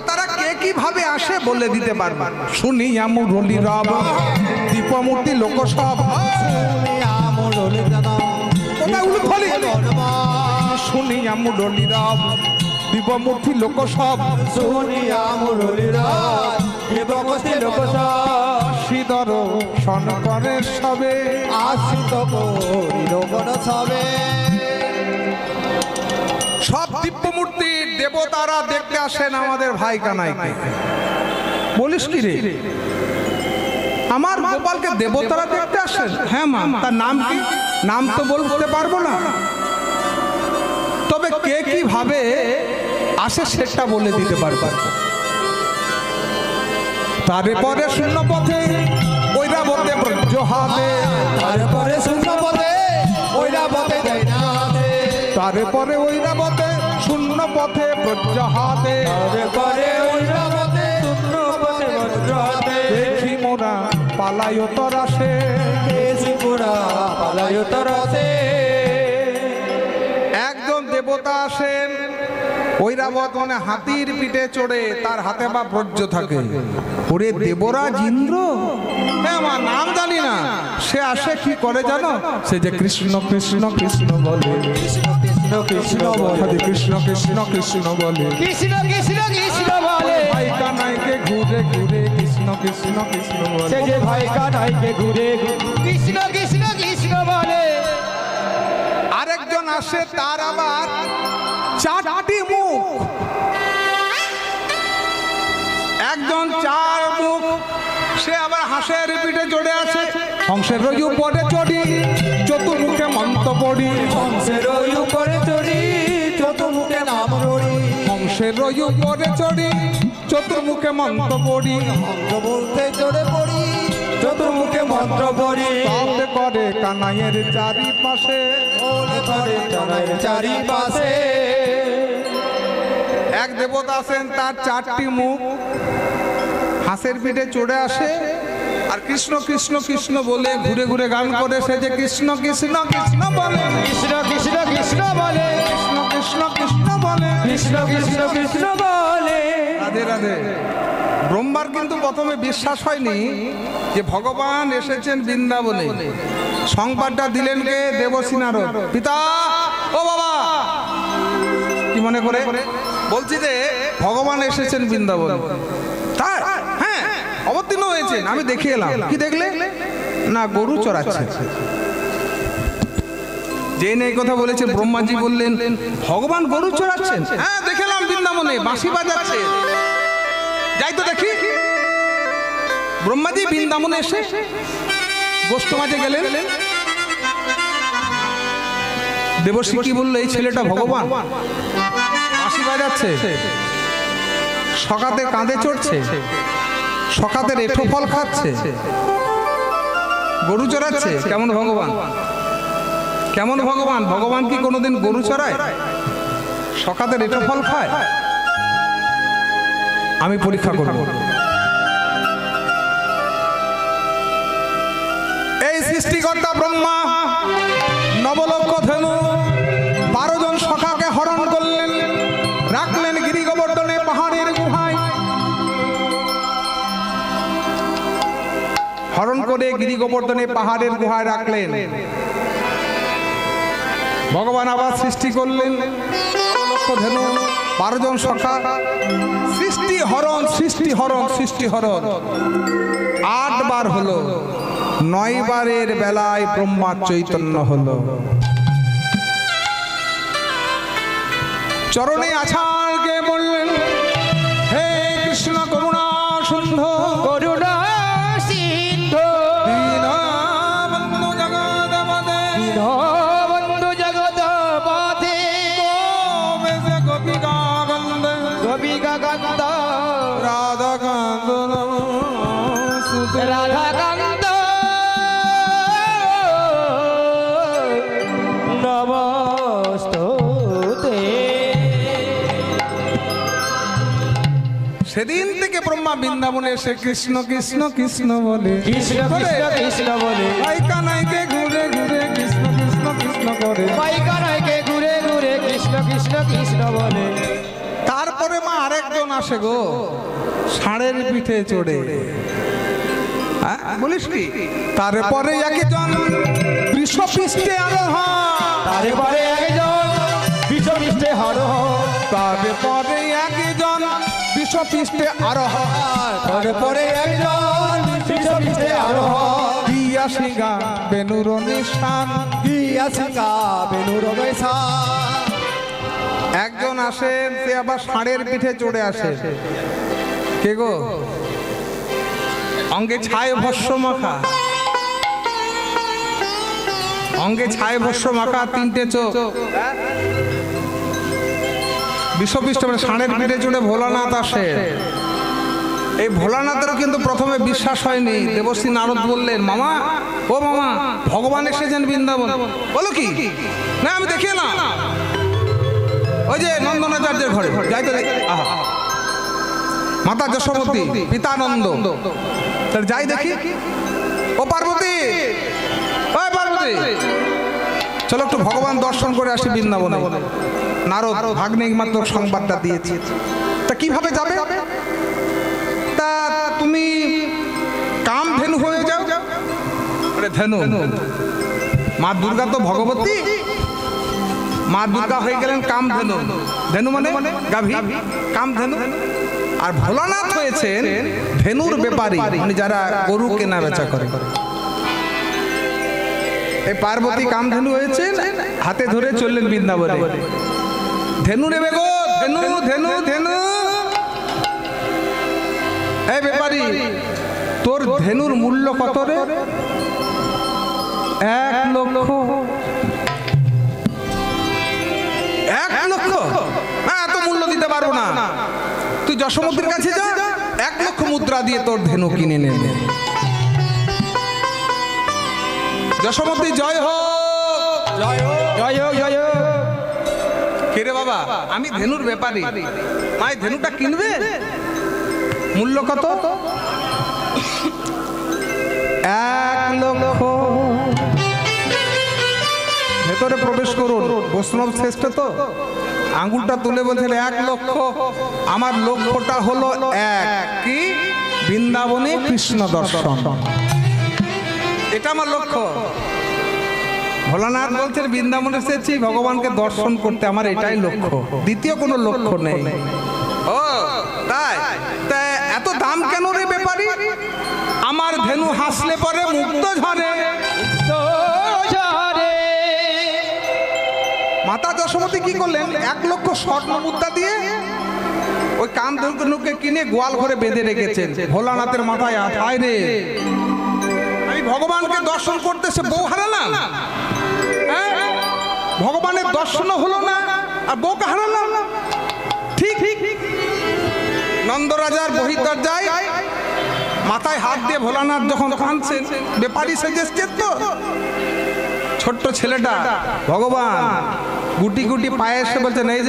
তারা কে কিভাবে আসে বলে দিতে পারবো। শুনি মুরলী রব দীপমূর্তি লোকসভা, কোথায় উলুধ্বনি? শুনি মুরলী রব দীপমূর্তি লোকসভ, শ্রীধর সন করে সবে আশ্রিত সবে। সব দিব্যমূর্তি দেবতারা দেখতে আসেন আমাদের ভাই কানাইকে। বলিস কি রে? আমার গোপালকে দেবতারা দেখতে আসেন? হ্যাঁ মা। তার নাম কি? নাম তো বলতে পারবো না, তবে কে কিভাবে আসে সেটা বলে দিতে পারবো। তারপরে শূন্য পথে ঐরাবতে ব্রজহাতে, তারপরে শূন্য পথে ঐরাবতে যাই না, তারপরে ঐরাবতে শূন্য পথে ব্রজহাতে, তারপরে ঐরাবতে শূন্য পথে ব্রজহাতে। দেখি মোরা পালায়ত রাসে, পুরা পালায়ত রসে। একজন দেবতা আসেন ঐরাবত মানে হাতির পিঠে চড়ে, তার হাতে বা ব্রজ থাকে। ওরে দেবরাজ ইন্দ্র, হ্যাঁ মা নাম জানি না। সে আসে কি করে জানো? সে যে কৃষ্ণ কৃষ্ণ কৃষ্ণ বলে, কৃষ্ণ কৃষ্ণ কৃষ্ণ বলে, হরে কৃষ্ণ কৃষ্ণ কৃষ্ণ বলে, কৃষ্ণ কৃষ্ণ কৃষ্ণ বলে। ভাই কানাইকে ঘুরে ঘুরে কৃষ্ণ কৃষ্ণ কৃষ্ণ বলে। সে যে ভাই কানাইকে ঘুরে কৃষ্ণ কৃষ্ণ কৃষ্ণ বলে। আরেকজন আসে, তার আবার চারটি মুখ। একজন চার মুখ, সে আবার হাঁসের পিঠে চড়ে আছে। হংসের উপরে চড়ি চতুর্মুখে মন্ত্র পড়ি, হংসের উপরে চড়ি চতুর্মুখে নাম রড়ি। হংসের উপরে চড়ি চতুর্মুখে মন্ত্র পড়ি, মন্ত্র বলতে চড়ে পড়ি চতুর্মুখে মন্ত্র পড়ি। তবে করে কানাইয়ের চারিপাশে, ওলে করে চড়াই চারিপাশে। এক দেবতা আছেন, তার চারটি মুখ, হাঁসের পিঠে চড়ে আসে আর কৃষ্ণ কৃষ্ণ কৃষ্ণ বলে ঘুরে ঘুরে গান করে। সে যে কৃষ্ণ কৃষ্ণ কৃষ্ণ বলে, কৃষ্ণ কৃষ্ণ কৃষ্ণ বলে, কৃষ্ণ কৃষ্ণ কৃষ্ণ বলে, কৃষ্ণ কৃষ্ণ কৃষ্ণ বলে। রাধে রাধে। ব্রহ্মার কিন্তু প্রথমে বিশ্বাস হয়নি যে ভগবান এসেছেন বৃন্দাবনে। সংবাদটা দিলেন কে? দেবশ্রী নারদ। পিতা, ও বাবা, কি মনে করে? বলছি যে ভগবান এসেছেন বৃন্দাবনে। তাই? হ্যাঁ, অবতীর্ণ হয়েছেন, আমি দেখে এলাম। কি দেখলে? না, গরু চড়াচ্ছে। যে নেই কথা বলেছে ব্রহ্মাজি বললেন ভগবান গরু চড়াচ্ছেন? হ্যাঁ, দেখলাম বৃন্দাবনে বাঁশি বাজাচ্ছে। যাই তো দেখি। ব্রহ্মাজি বৃন্দাবনে এসে গোষ্ঠ মাঝে গেলেন। দেবশ্রী কি বললো? এই ছেলেটা ভগবান, বাঁশি বাজাচ্ছে, সকাতে কাঁধে চড়ছে, সকাতের এঁঠো ফল খাচ্ছে, গরু চড়াচ্ছে। কেমন ভগবান? কেমন ভগবান? ভগবান কি কোনোদিন গরু চড়ায়? সকাতের এঁঠো ফল খায়? আমি পরীক্ষা করব। এই সৃষ্টিকর্তা ব্রহ্মা নবলক্ষ ধেনু 12 জন সখাকে হরণ করলেন, রাখলেন গিরি গোবর্ধনে পাহাড়ের গুহায়। হরণ করে গিরি গোবর্ধনে পাহাড়ের গুহায় রাখলেন। ভগবান আবার সৃষ্টি করলেন লক্ষ ধেনু 12 জন সখা। সৃষ্টি হরণ সৃষ্টি হরণ সৃষ্টি হরণ 8 বার হলো। 9 বারের বেলায় ব্রহ্মা চৈতন্য হলো। চরণে আছাড়কে বললেন হে কৃষ্ণ করুণা সিন্ধু, করুণা সিন্ধু, দীনবন্ধু জগৎপতে, দীনবন্ধু জগৎপতে, গোপেশ গোপিকা বন্দে, গোপী সেদিন থেকে ব্রহ্মা বৃন্দাবনে এসে কৃষ্ণ কৃষ্ণ কৃষ্ণ বলে, কৃষ্ণ কৃষ্ণ কৃষ্ণ বলে, নায়িকা নায়িকে ঘুরে ঘুরে কৃষ্ণ কৃষ্ণ কৃষ্ণ করে। পাইকানাইকে ঘুরে ঘুরে কৃষ্ণ কৃষ্ণ কৃষ্ণ বলে। তারপরে মা আরেকজন আসে গো, ষাঁড়ের পিঠে চড়ে। হ্যাঁ, বলিস কি? তারপরে একজন বৃষপৃষ্ঠে আরোহণ, তারপরে একজন বিশ্বমিষ্টে হরহর, তারপরে একজন বৃষপৃষ্ঠে আরোহণ, তারপরে একজন বিশ্বমিষ্টে আরোহণ, দিয়া সিংহা বেনুর নিশান। গিয়া সিংহা বেনুর বৈশাখ। একজন আসেন, সে আবার ষাঁড়ের পিঠে চড়ে আসে। কে গো? অঙ্গে ছায় ভস্য মাখা, অঙ্গে ছায় ভস্য মাখা, তিনটে চোখ, বিশ্বপৃষ্ঠ মানে ষাঁড়ের পিঠে চড়ে ভোলানাথ আসে। এই ভোলানাথেরও কিন্তু প্রথমে বিশ্বাস হয়নি। দেবশ্রী নারদ বললেন, মামা ও মামা, ভগবান এসেছেন বৃন্দাবন। বলো কি? না আমি দেখি না, ওই যে নন্দনাচার্যের ঘরে যাই তো দেখি। আহা, মাতা যশোমতী, পিতা নন্দ, যাই দেখি। ও পার্বতী, ওই পার্বতী, চলো একটু ভগবান দর্শন করে আসি বৃন্দাবনে। নারদ ভাগ্নে মাত্র সংবাদটা দিয়েছে। তা কিভাবে যাবে? তা তুমি কামধেনু হয়ে যাও। ধেনু, মা দুর্গা তো ভগবতী, মা দুর্গা হয়ে গেলেন কামধেনু। ধেনু মানে গাভী, কামধেনু। আর ভোলানাথ হয়েছেন ধেনুর ব্যাপারী, মানে যারা গরু কেনা বেচা করে। এই পার্বতী কামধেনু হয়েছেন, হাতে ধরে চললেন বৃন্দাবনে। ধেনু নেবে গো, ধেনু ধেনু ধেনু। এই ব্যাপারী, তোর ধেনুর মূল্য কত রে? 1 লক্ষ। 1 লক্ষ? হ্যাঁ, এত মূল্য দিতে পারবো না। তুই যশোমতীর কাছে যা, 1 লক্ষ মুদ্রা দিয়ে তোর ধেনু কিনে নেবে। যশোমতী জয় হোক, জয় হোক, জয় হোক, জয় হোক। কে রে বাবা? আমি ধেনুর ব্যাপারী। মাই ধেনুটা কিনবে? মূল্য কত? 1 লক্ষ। ভেতরে প্রবেশ করুন। বৈষ্ণব শ্রেষ্ঠ তো, আঙ্গুলটা তুলে বলছেন 1 লক্ষ। আমার লক্ষ্যটা হলো এক, কি? বৃন্দাবনে কৃষ্ণ দর্শন। এটা আমার লক্ষ্য। ভোলানাথ বলছেন বৃন্দাবনে এসেছি ভগবানকে দর্শন করতে, আমার এটাই লক্ষ্য, দ্বিতীয় কোনো লক্ষ্য নেই। ও তাই? তা এত দাম কেন রে ব্যাপারী? আমার ধেনু হাসলে পরে মুক্ত ঝরে। তো ঝরে। মাতা যশোমতী কি করলেন? 1 লক্ষ স্বর্ণ মুদ্রা দিয়ে ওই কামধেনুকে কিনে গোয়াল ঘরে বেঁধে রেখেছেন। ভোলানাথের মাথায় আয় রে, আমি ভগবানকে দর্শন করতে সে বউ হারালাম, হ্যাঁ? ভগবানের দর্শন হলো না আর বউকে হারালাম। ঠিক। নন্দরাজার বহির্দরজায় মাথায় হাত দিয়ে ভোলানাথ যখন কাঁদছেন, ব্যাপারী সেজেছেন তো, ছোট্ট ছেলেটা ভগবান গুটি গুটি পায়ে এসে বলছেন, এই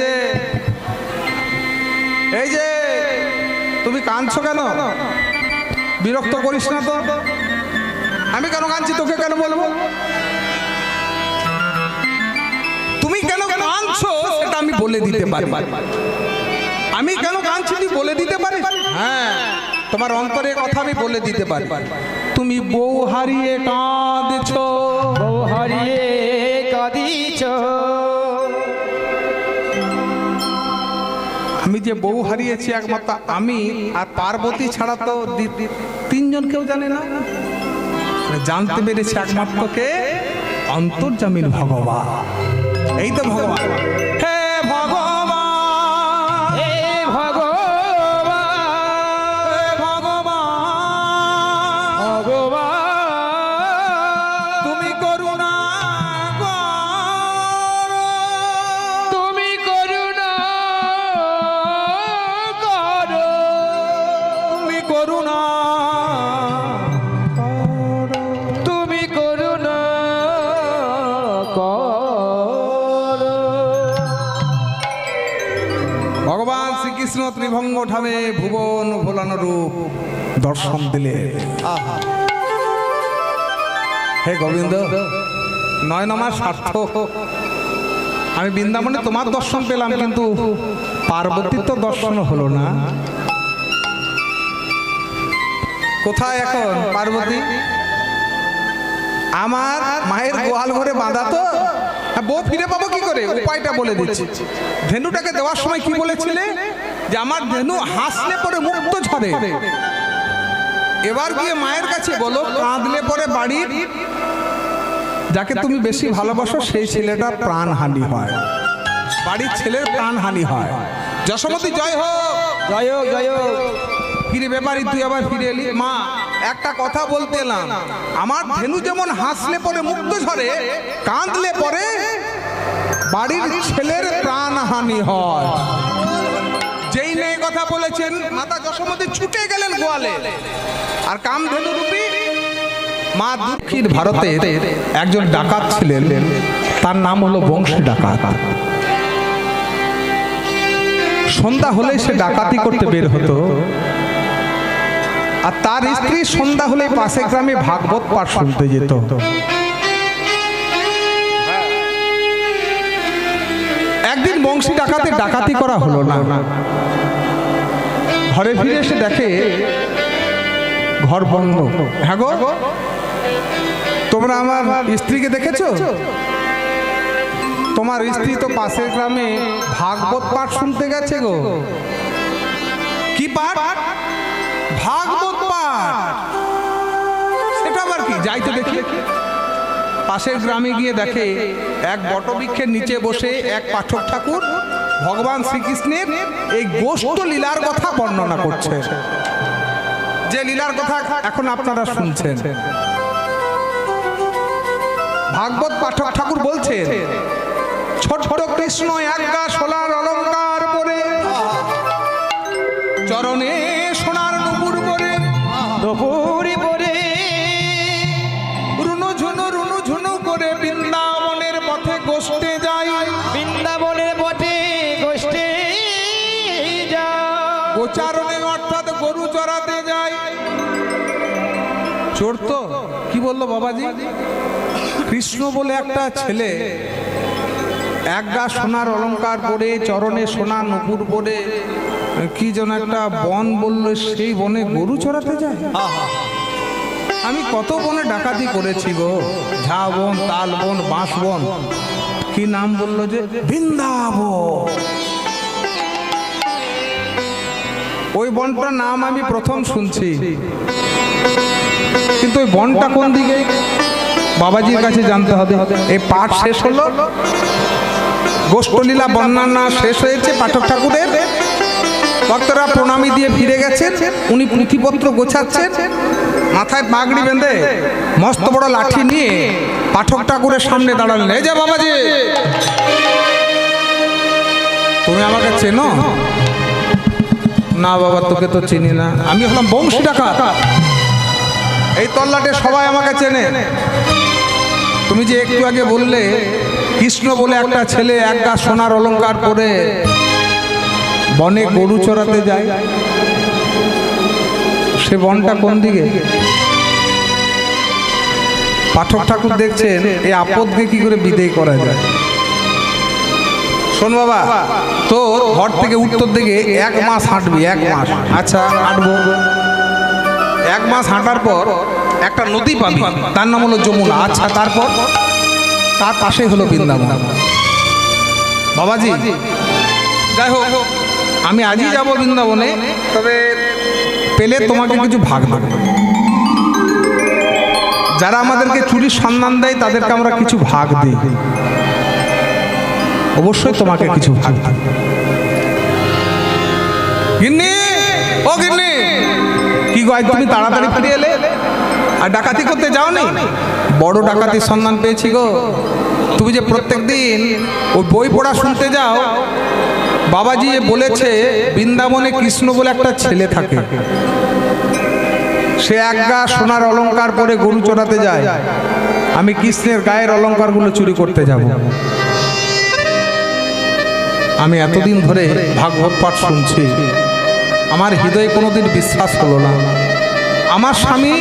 যে তুমি কাঁদছো কেন? বিরক্ত করিস না তো। আমি কেন কাঁদছি তোকে কেন বলবো? তুমি কেন কাঁদছো সেটা আমি বলে দিতে পারি। আমি কেন কাঁদছি তুই বলে দিতে পারিস? হ্যাঁ, তোমার অন্তরের কথা আমি বলে দিতে পারি। তুমি বউ হারিয়ে কাঁদছো, বউ হারিয়ে কাঁদিছ। আমি যে বউ হারিয়েছি একমাত্র আমি আর পার্বতী ছাড়া তো 3জন কেউ জানে না। জানতে পেরেছি একমাত্র কে? অন্তর্যামীর ভগবান। এই তো ভগবান। হে ভগবান, হে ভগবান, হে ভগবান, ভগবান, তুমি করুণা করো, তুমি করুণা করো, তুমি করুণা করো, তুমি করুণা করো। শ্রীকৃষ্ণ ত্রিভঙ্গ ঠামে ভুবন ভোলানো রূপ দর্শন দিলে। হে গোবিন্দ, নয়ন আমার সার্থক। আমি বৃন্দাবনে তোমার দর্শন পেলাম, কিন্তু পার্বতীর তো দর্শন হলো না। কোথায় এখন পার্বতী? আমার মায়ের গোয়াল ঘরে বাঁধা তো, বউ ফিরে পাবো কি করে? উপায়টা বলে দিচ্ছি। ধেনুটাকে দেওয়ার সময় কি বলেছিলে? যে আমার ধেনু হাসলে পরে মুক্ত ঝরে। এবার গিয়ে মায়ের কাছে বলো, কাঁদলে পরে বাড়ির যাকে তুমি বেশি ভালোবাসো সেই ছেলেটার প্রাণহানি হয়, বাড়ির ছেলের প্রাণহানি হয়। যশোমতী জয় হোক, জয় হোক, জয় হোক। কিরে ব্যাপারী, তুই আবার ফিরে এলি? মা, একটা কথা বলতে এলাম। আমার ধেনু যেমন হাসলে পরে মুক্ত ঝরে, কাঁদলে পরে বাড়ির ছেলের প্রাণহানি হয়। যেই মেয়ে কথা বলেছেন, মাতা যশোমতী ছুটে গেলেন গোয়ালে। আর কামধেনু রূপী মা দক্ষিণ ভারতে একজন ডাকাত ছিলেন, তার নাম হলো বংশী ডাকাত। সন্ধ্যা হলে সে ডাকাতি করতে বের হতো, আর তার স্ত্রী সন্ধ্যা হলে পাশে গ্রামে ভাগবত পাঠ শুনতে যেত। একদিন বংশী ডাকাতে ডাকাতি করা হলো না। ঘরে ফিরে এসে দেখে ঘর বন্ধ। হ্যাঁ গো, তোমরা আমার স্ত্রীকে দেখেছো? তোমার স্ত্রী তো পাশের গ্রামে ভাগবত পাঠ শুনতে গেছে গো। কি পাঠ? ভাগবত পাঠ। সেটা আবার কি? যাই তো দেখি। পাশের গ্রামে গিয়ে দেখে এক বটবৃক্ষের নিচে বসে এক পাঠক ঠাকুর ভগবান শ্রীকৃষ্ণের এই গোষ্ঠ লীলার কথা বর্ণনা করছে, যে লীলার কথা এখন আপনারা শুনছেন। ভাগবত পাঠক ঠাকুর বলছেন, ছোট কৃষ্ণ এক গা সোনার অলঙ্কার পরে, চরণে সোনার নুপুর পরে, দুপুরি পরে রুনু ঝুনু করে বৃন্দাবনের পথে গোষ্ঠে যায়। বৃন্দাবনের পথে গোষ্ঠে যায়। গোচারণে অর্থাৎ গরু চড়াতে যায়। চোর তো কি বললো বাবাজি? কৃষ্ণ বলে একটা ছেলে এক গা সোনার অলঙ্কার পরে, চরণে সোনার নুপুর পরে, কি যেন একটা বন বললো, সেই বনে গরু চড়াতে যায়। আমি কত বনে ডাকাতি করেছি গো, ঝা বন, তাল বন, বাঁশ বন, কি নাম বললো যে বৃন্দাবন। ওই বনটার নাম আমি প্রথম শুনছি, কিন্তু ওই বনটা কোন দিকে বাবাজির কাছে জানতে হবে। এই পাঠ শেষ হলো, গোষ্ঠলীলা বর্ণনা শেষ হয়েছে পাঠক ঠাকুরের। ভক্তরা প্রণামী দিয়ে ফিরে গেছেন। উনি পুঁথিপত্র গোছাচ্ছেন, মাথায় পাগড়ি বেঁধে মস্ত বড় লাঠি নিয়ে পাঠক ঠাকুরের সামনে দাঁড়ালেন। এই যে বাবাজি, তুমি আমাকে চেনো? না বাবা, তোকে তো চিনি না। আমি হলাম বংশী ডাকাত। এই তল্লাটে সবাই আমাকে চেনে। তুমি যে একটু আগে বললে কৃষ্ণ বলে একটা ছেলে এক গা সোনার অলঙ্কার পরে বনে গরু চড়াতে যায়, সে বনটা কোন দিকে? পাঠক ঠাকুর দেখছেন এই আপদকে কি করে বিদায় করা যায়। শোন বাবা, তোর ঘর থেকে উত্তর দিকে 1 মাস হাঁটবি। 1 মাস। আচ্ছা, হাঁটবো। 1 মাস হাঁটার পর একটা নদী পাবি, তার নাম হলো যমুনা। আচ্ছা, তারপর তার পাশে হলো বৃন্দাবন। বাবাজি, যাই হোক, আমি আজই যাব বৃন্দাবনে, তবে পেলে তোমাকে কিছু ভাগ দেব। যারা আমাদেরকে চুরির সন্ধান দেয় তাদেরকে আমরা কিছু ভাগ দিই। অবশ্যই তোমাকে কিছু ভাগ দেব। গিন্নি, ও গিন্নি, কি গো, তুমি তাড়াতাড়ি ফিরে এলে? আর ডাকাতি করতে যাওনি? বড় ডাকাতির সন্ধান পেয়েছি গো। তুমি যে প্রত্যেক দিন ওই বই পড়া শুনতে যাও, বাবাজি বলেছে বৃন্দাবনে কৃষ্ণ বলে একটা ছেলে থাকে, সে এক গা সোনার অলঙ্কার পরে গরু চড়াতে যায়। আমি কৃষ্ণের গায়ের অলঙ্কারগুলো চুরি করতে যাব। আমি এতদিন ধরে ভাগবত পাঠ শুনছি, আমার হৃদয়ে কোনোদিন বিশ্বাস হলো না। আমার স্বামী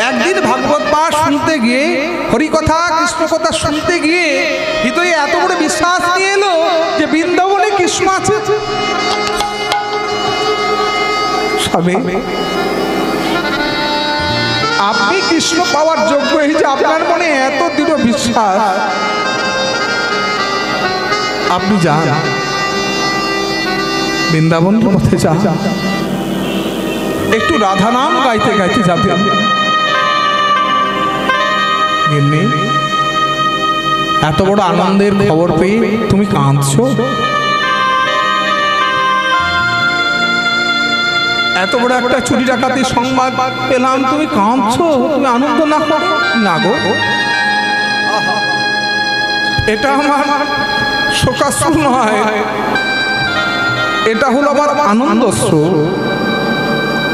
একদিন ভাগবত পাঠ শুনতে গিয়ে, হরিকথা কৃষ্ণ কথা শুনতে গিয়ে হৃদয়ে এত বড় বিশ্বাস নিয়ে এলো যে বৃন্দাবনে কৃষ্ণ আছে। স্বামী, আপনি কৃষ্ণ পাওয়ার যোগ্য, এই যে আপনার মনে এত দৃঢ় বিশ্বাস, আপনি যান বৃন্দাবনের পথে যান, একটু রাধা নাম গাইতে গাইতে যাবেন। গিন্নি, এত বড় আনন্দের খবর পেয়ে তুমি কাঁদছো? এত বড় একটা চুরি ডাকাতির সংবাদ পেলাম, তুমি কাঁদছো? তুমি আনন্দ না করো না গো, এটা আমার শোকাশ্রু নয়, এটা হলো আমার আনন্দশ্রু।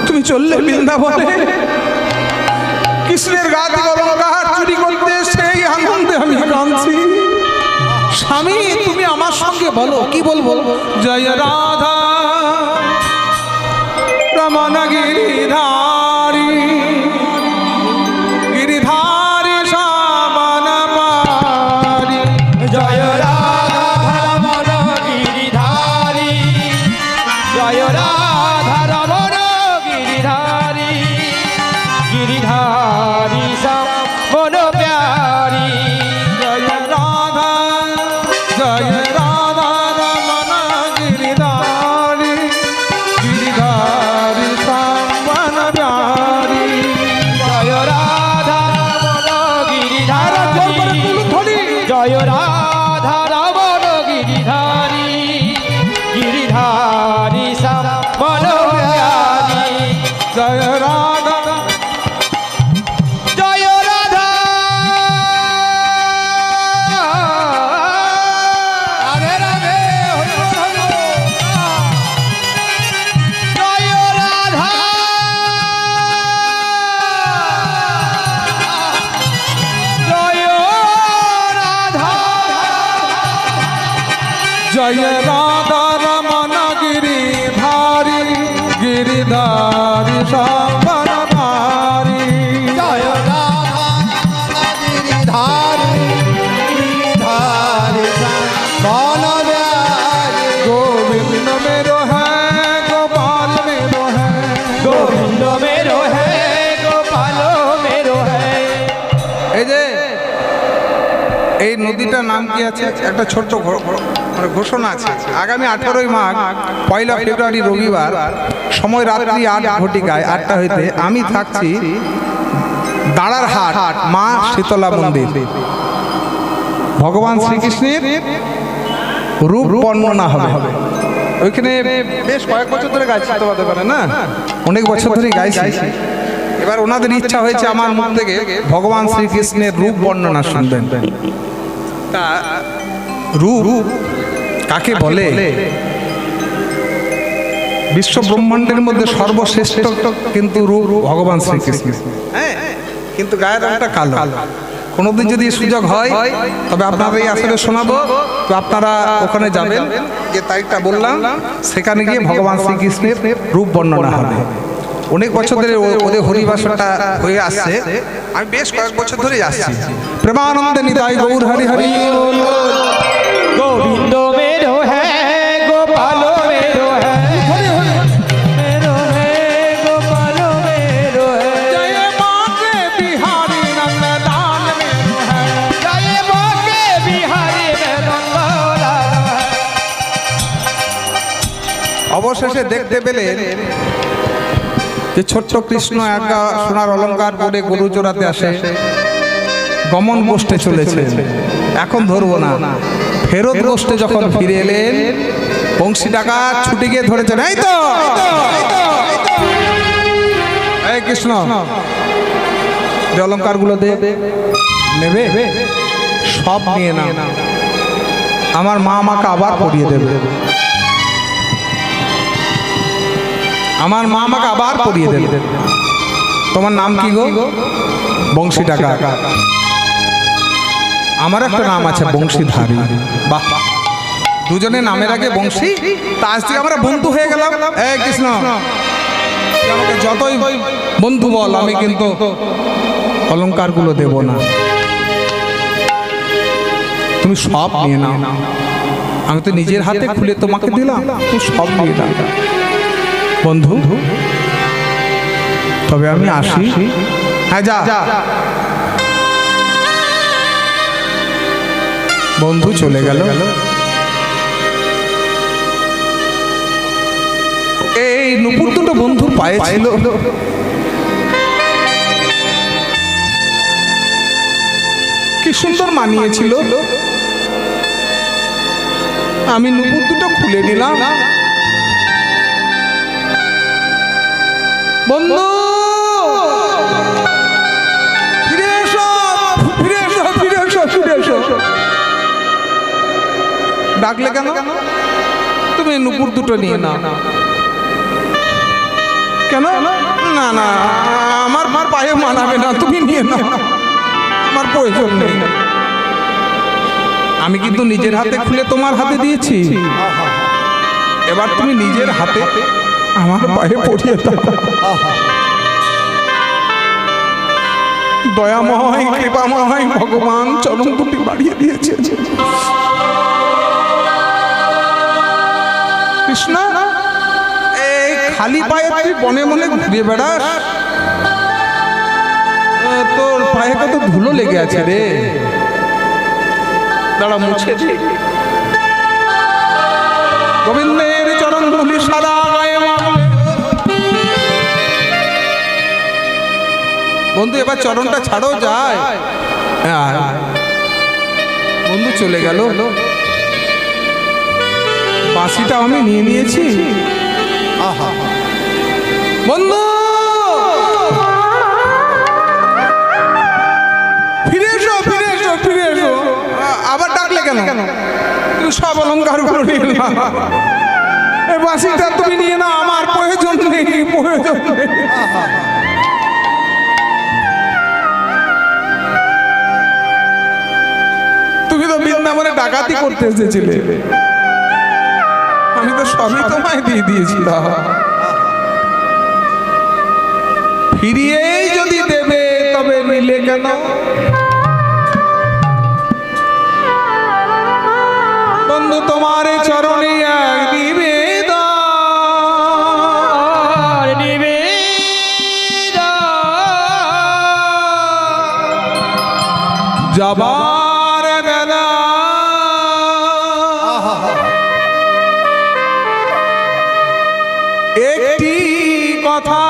তুমি চললে বৃন্দাবনে কৃষ্ণের গা থেকে অলংকার চুরি করতে, সেই আনন্দে আমি কাঁদছি। স্বামী, তুমি আমার সঙ্গে বলো, কি বলবো? জয় রাধা রমণ গিরিধারী, গিরিধারী শ্যামন পারি। জয় রাধা রমণ গিরিধারী, জয় রাধা রমণ গিরিধারী, গিরিধারী মন প্যারি। জয় রাধা, জয় রাধা রমণ গিরিধারী, গিরিধারী শ্যামন পারি। জয় রাধা রমণ গিরিধারী, জয় রাধা রমণ গিরিধারী, গিরিধারী মন প্যারি। জয় রাধা, জয় রাধা রাধে রাধে হরি বল হরি বল। জয় রাধা জয় রাধা জয় রাধা রমণ গিরিধারী, গিরিধারী শ্যামন পারি। জয় রাধা গিরিধারী, গিরিধারী শ্যামন বিহারী। गोविंद मेरो है, गोपाल मेरो है। গোবিন্দ মেরো হে, গোপাল মেরো হে। এই যে এই নদীটার নাম কি আছে? একটা ছোট্ট মানে ঘোষণা আছে। আগামী 18ই মাঘ, 1 ফেব্রুয়ারি রবিবার, সময় রাত্রি 8 ঘটিকায় 8টা হইতে আমি থাকছি দাঁড়ার হাট মা শীতলা মন্দির। ভগবান শ্রীকৃষ্ণের রূপ বর্ণনা হবে ওইখানে। বেশ কয়েক বছর ধরে গাইছি তোমাদের পারে না, অনেক বছর ধরে গাইছি। এবার ওনাদের ইচ্ছা হয়েছে আমার মুখ থেকে ভগবান শ্রীকৃষ্ণের রূপ বর্ণনা শুনবেন। তা রূপ কাকে বলে? বিশ্ব ব্রহ্মাণ্ডের মধ্যে সর্বশ্রেষ্ঠ কিন্তু রূপ ভগবান শ্রীকৃষ্ণ। হ্যাঁ, কিন্তু গায়ের রংটা কালো। কোনোদিন যদি সুযোগ হয় তবে আপনাদের এই আসলে শোনাবো, তো আপনারা ওখানে যাবেন, যে তারিখটা বললাম, সেখানে গিয়ে ভগবান শ্রীকৃষ্ণের রূপ বর্ণনা হবে। অনেক বছর ধরে ওদের হরিবাসনটা হয়ে আসছে, আমি বেশ কয়েক বছর ধরেই আসছি। প্রেমানন্দে নিতাই গৌর হরি হরি বল। গোবিন্দ মেরো হে, গোপাল মেরো হে, মেরো হে, গোপাল মেরো হে। জয় মাকে বিহারি নন্দলাল मेरो है। জয় মাকে বিহারি নন্দলাল হে। অবশেষে দেখতে পেলেন যে ছোট্ট কৃষ্ণ একা সোনার অলংকার পরে গরু চড়াতে আসে, গমন গোষ্ঠে চলেছে। এখন ধরবো না, ফেরত গোষ্ঠে যখন ফিরে এলেন, বংশী ডাকাত ছুটে গিয়ে ধরেছেন, এই তো এই কৃষ্ণ, যে অলংকারগুলো নেবে সব নিয়ে না, আমার মা আমাকে আবার পরিয়ে দেবে, আমার মা আমাকে আবার পরিয়ে দেবে। তোমার নাম কি গো? বংশী ডাকাত। আমার একটা নাম আছে বংশীধারী। বাহ, দুজনে নামের আগে বংশী, তা আজ থেকে আমরা বন্ধু হয়ে গেলাম। এই কৃষ্ণ, তুই আমাকে যতই বন্ধু বল, আমি কিন্তু অলংকারগুলো দেব না। তুমি সব নিয়ে নাও, আমি তো নিজের হাতে খুলে তোমাকে দিলাম, তুমি সব নিয়ে নাও বন্ধু। তবে আমি আসি। হ্যাঁ যা। বন্ধু চলে গেল। এই নুপুর দুটো বন্ধুর পায়ে ছিল। কি সুন্দর মানিয়েছিল। আমি নুপুর দুটো খুলে নিলাম। বন্ধু ফিরে এসো, ফিরে এসো, ফিরে এসো, ফিরে এসো। ডাকলে কেন? তুমি নুপুর দুটো নিয়ে নাও। কেন? না না, আমার পায়ে মানাবে না, তুমি নিয়ে নাও, আমার প্রয়োজন নেই। আমি কিন্তু নিজের হাতে খুলে তোমার হাতে দিয়েছি, এবার তুমি নিজের হাতে আমার পায়ে পড়িয়ে দাও। দয়াময় কৃপাময় ভগবান চরণ দুটি বাড়িয়ে দিয়েছে। কৃষ্ণ, এই খালি পায়ে তুই বনে মনে ঘুরে বেড়াস, তোর পায়ে কত ধুলো লেগে আছে রে। দাঁড়া, মুছে দে। গোবিন্দের চরণ ধুলি সাদা গায়ে মাখলে। বন্ধু এবার চরণটা ছাড়ো, যায়। বন্ধু চলে গেল। বাঁশিটা আমি নিয়ে নিয়েছি। বন্ধু ফিরে এসো, ফিরে এসো, ফিরে এসো। আবার ডাকলে কেন? তুমি সব অলংকার গুলো নিয়ে নাও। এই বাঁশিটা তুমি নিয়ে নাও, আমার প্রয়োজন নেই, প্রয়োজন নেই। তুমি তো বৃন্দাবনে ডাকাতি করতে এসেছিলে, আমি তো সবই তোমায় দিয়ে দিয়েছিলাম। ফিরিয়েই যদি দেবে তবে নিলে কেন? বন্ধু তোমার চরণে এক নিবেদন, যাবার বেলা একটি কথা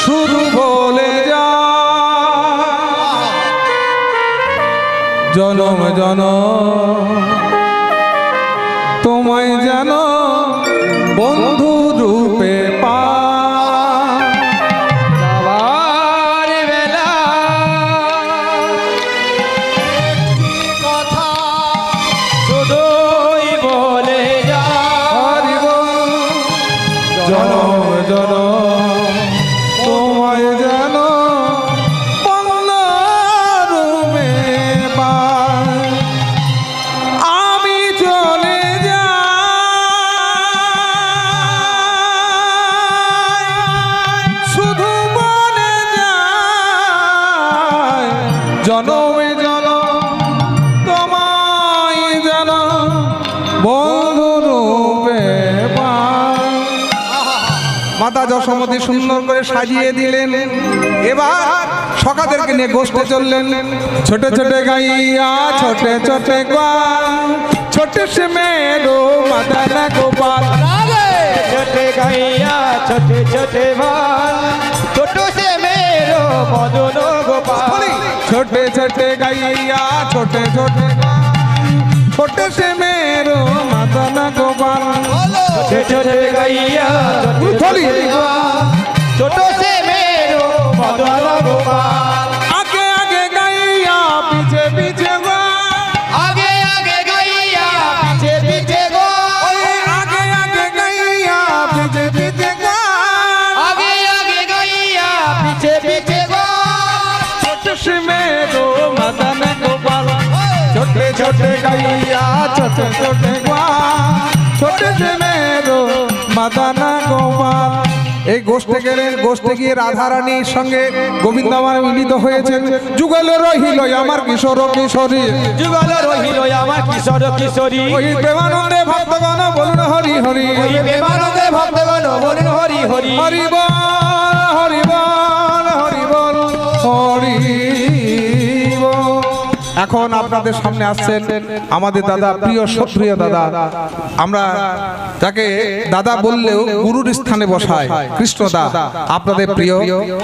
শুধু বলে যা, জনম জনম তোমায় যেন বন্ধু রূপে পা। যাবার বেলা একটি কথা শুধুই বলে যা, জনম জনম তোমায় যেন বন্ধু রূপে পা। আমি চলে যাই, শুধু বলে যাই, জনমে জনম তোমায় যেন বন্ধু রূপে পাই। মাতা যশোমতী সুন্দর করে সাজিয়ে দিলেন। এবার সখাদেরকে নিয়ে গোষ্ঠে চললেন। ছোট ছোট গাইয়া ছোটে ছোটে গান, ছোট সে মেরো মাদান গোপাল। ছোটে গাইয়া ছোটে ছোটে ভাল, ছোট সে মেরো মদন গোপাল। ছোটে ছোটে গাইয়া ছোটে ছোটে গান, ছোট সে মেরো মাদান গোপাল। ছোটে ছোটে গাইয়া ছোটে ভাল, ছোট সে মেরো মদন গোপাল। আগে আগে গাইয়া পিছে পিছে গান, আগে আগে গাইয়া পিছে পিছে গো, আগে আগে গাইয়া পিছে পিছে গান। আগে আগে গাইয়া পিছে পিছে গো। ছোট সে মেরো মাদান গোপাল। छोटे छोटे गैया छोटे छोटे ग्वाल छोटे से मेरो মাদানা গোপাল। এই গোষ্ঠে গেলেন, গোষ্ঠে গিয়ে রাধারানীর সঙ্গে গোবিন্দ আমার মিলিত হয়েছেন। যুগল রহিল আমার কিশোর কিশোরী, যুগল রহিল আমার কিশোর কিশোরী, ওই প্রেমানন্দে ভক্তগণ বলুন হরি হরি, ওই প্রেমানন্দে ভক্তগণ বলুন হরি হরি, হরি বল হরি বল হরি বল হরি বল। এখন আপনাদের সামনে আসছেন আমাদের দাদা, প্রিয় সত্রিয় দাদা, আমরা যাকে দাদা বললেও গুরুর স্থানে বসায় কৃষ্ণদা, আপনাদের প্রিয়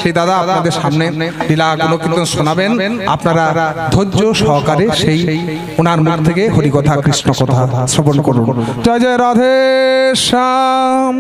সেই দাদা আপনাদের সামনে লীলা গুণকীর্তন শোনাবেন। আপনারা ধৈর্য সহকারে সেই ওনার মুখ থেকে হরিকথা কৃষ্ণ কথা শ্রবণ করুন। জয় জয় রাধে শ্যাম।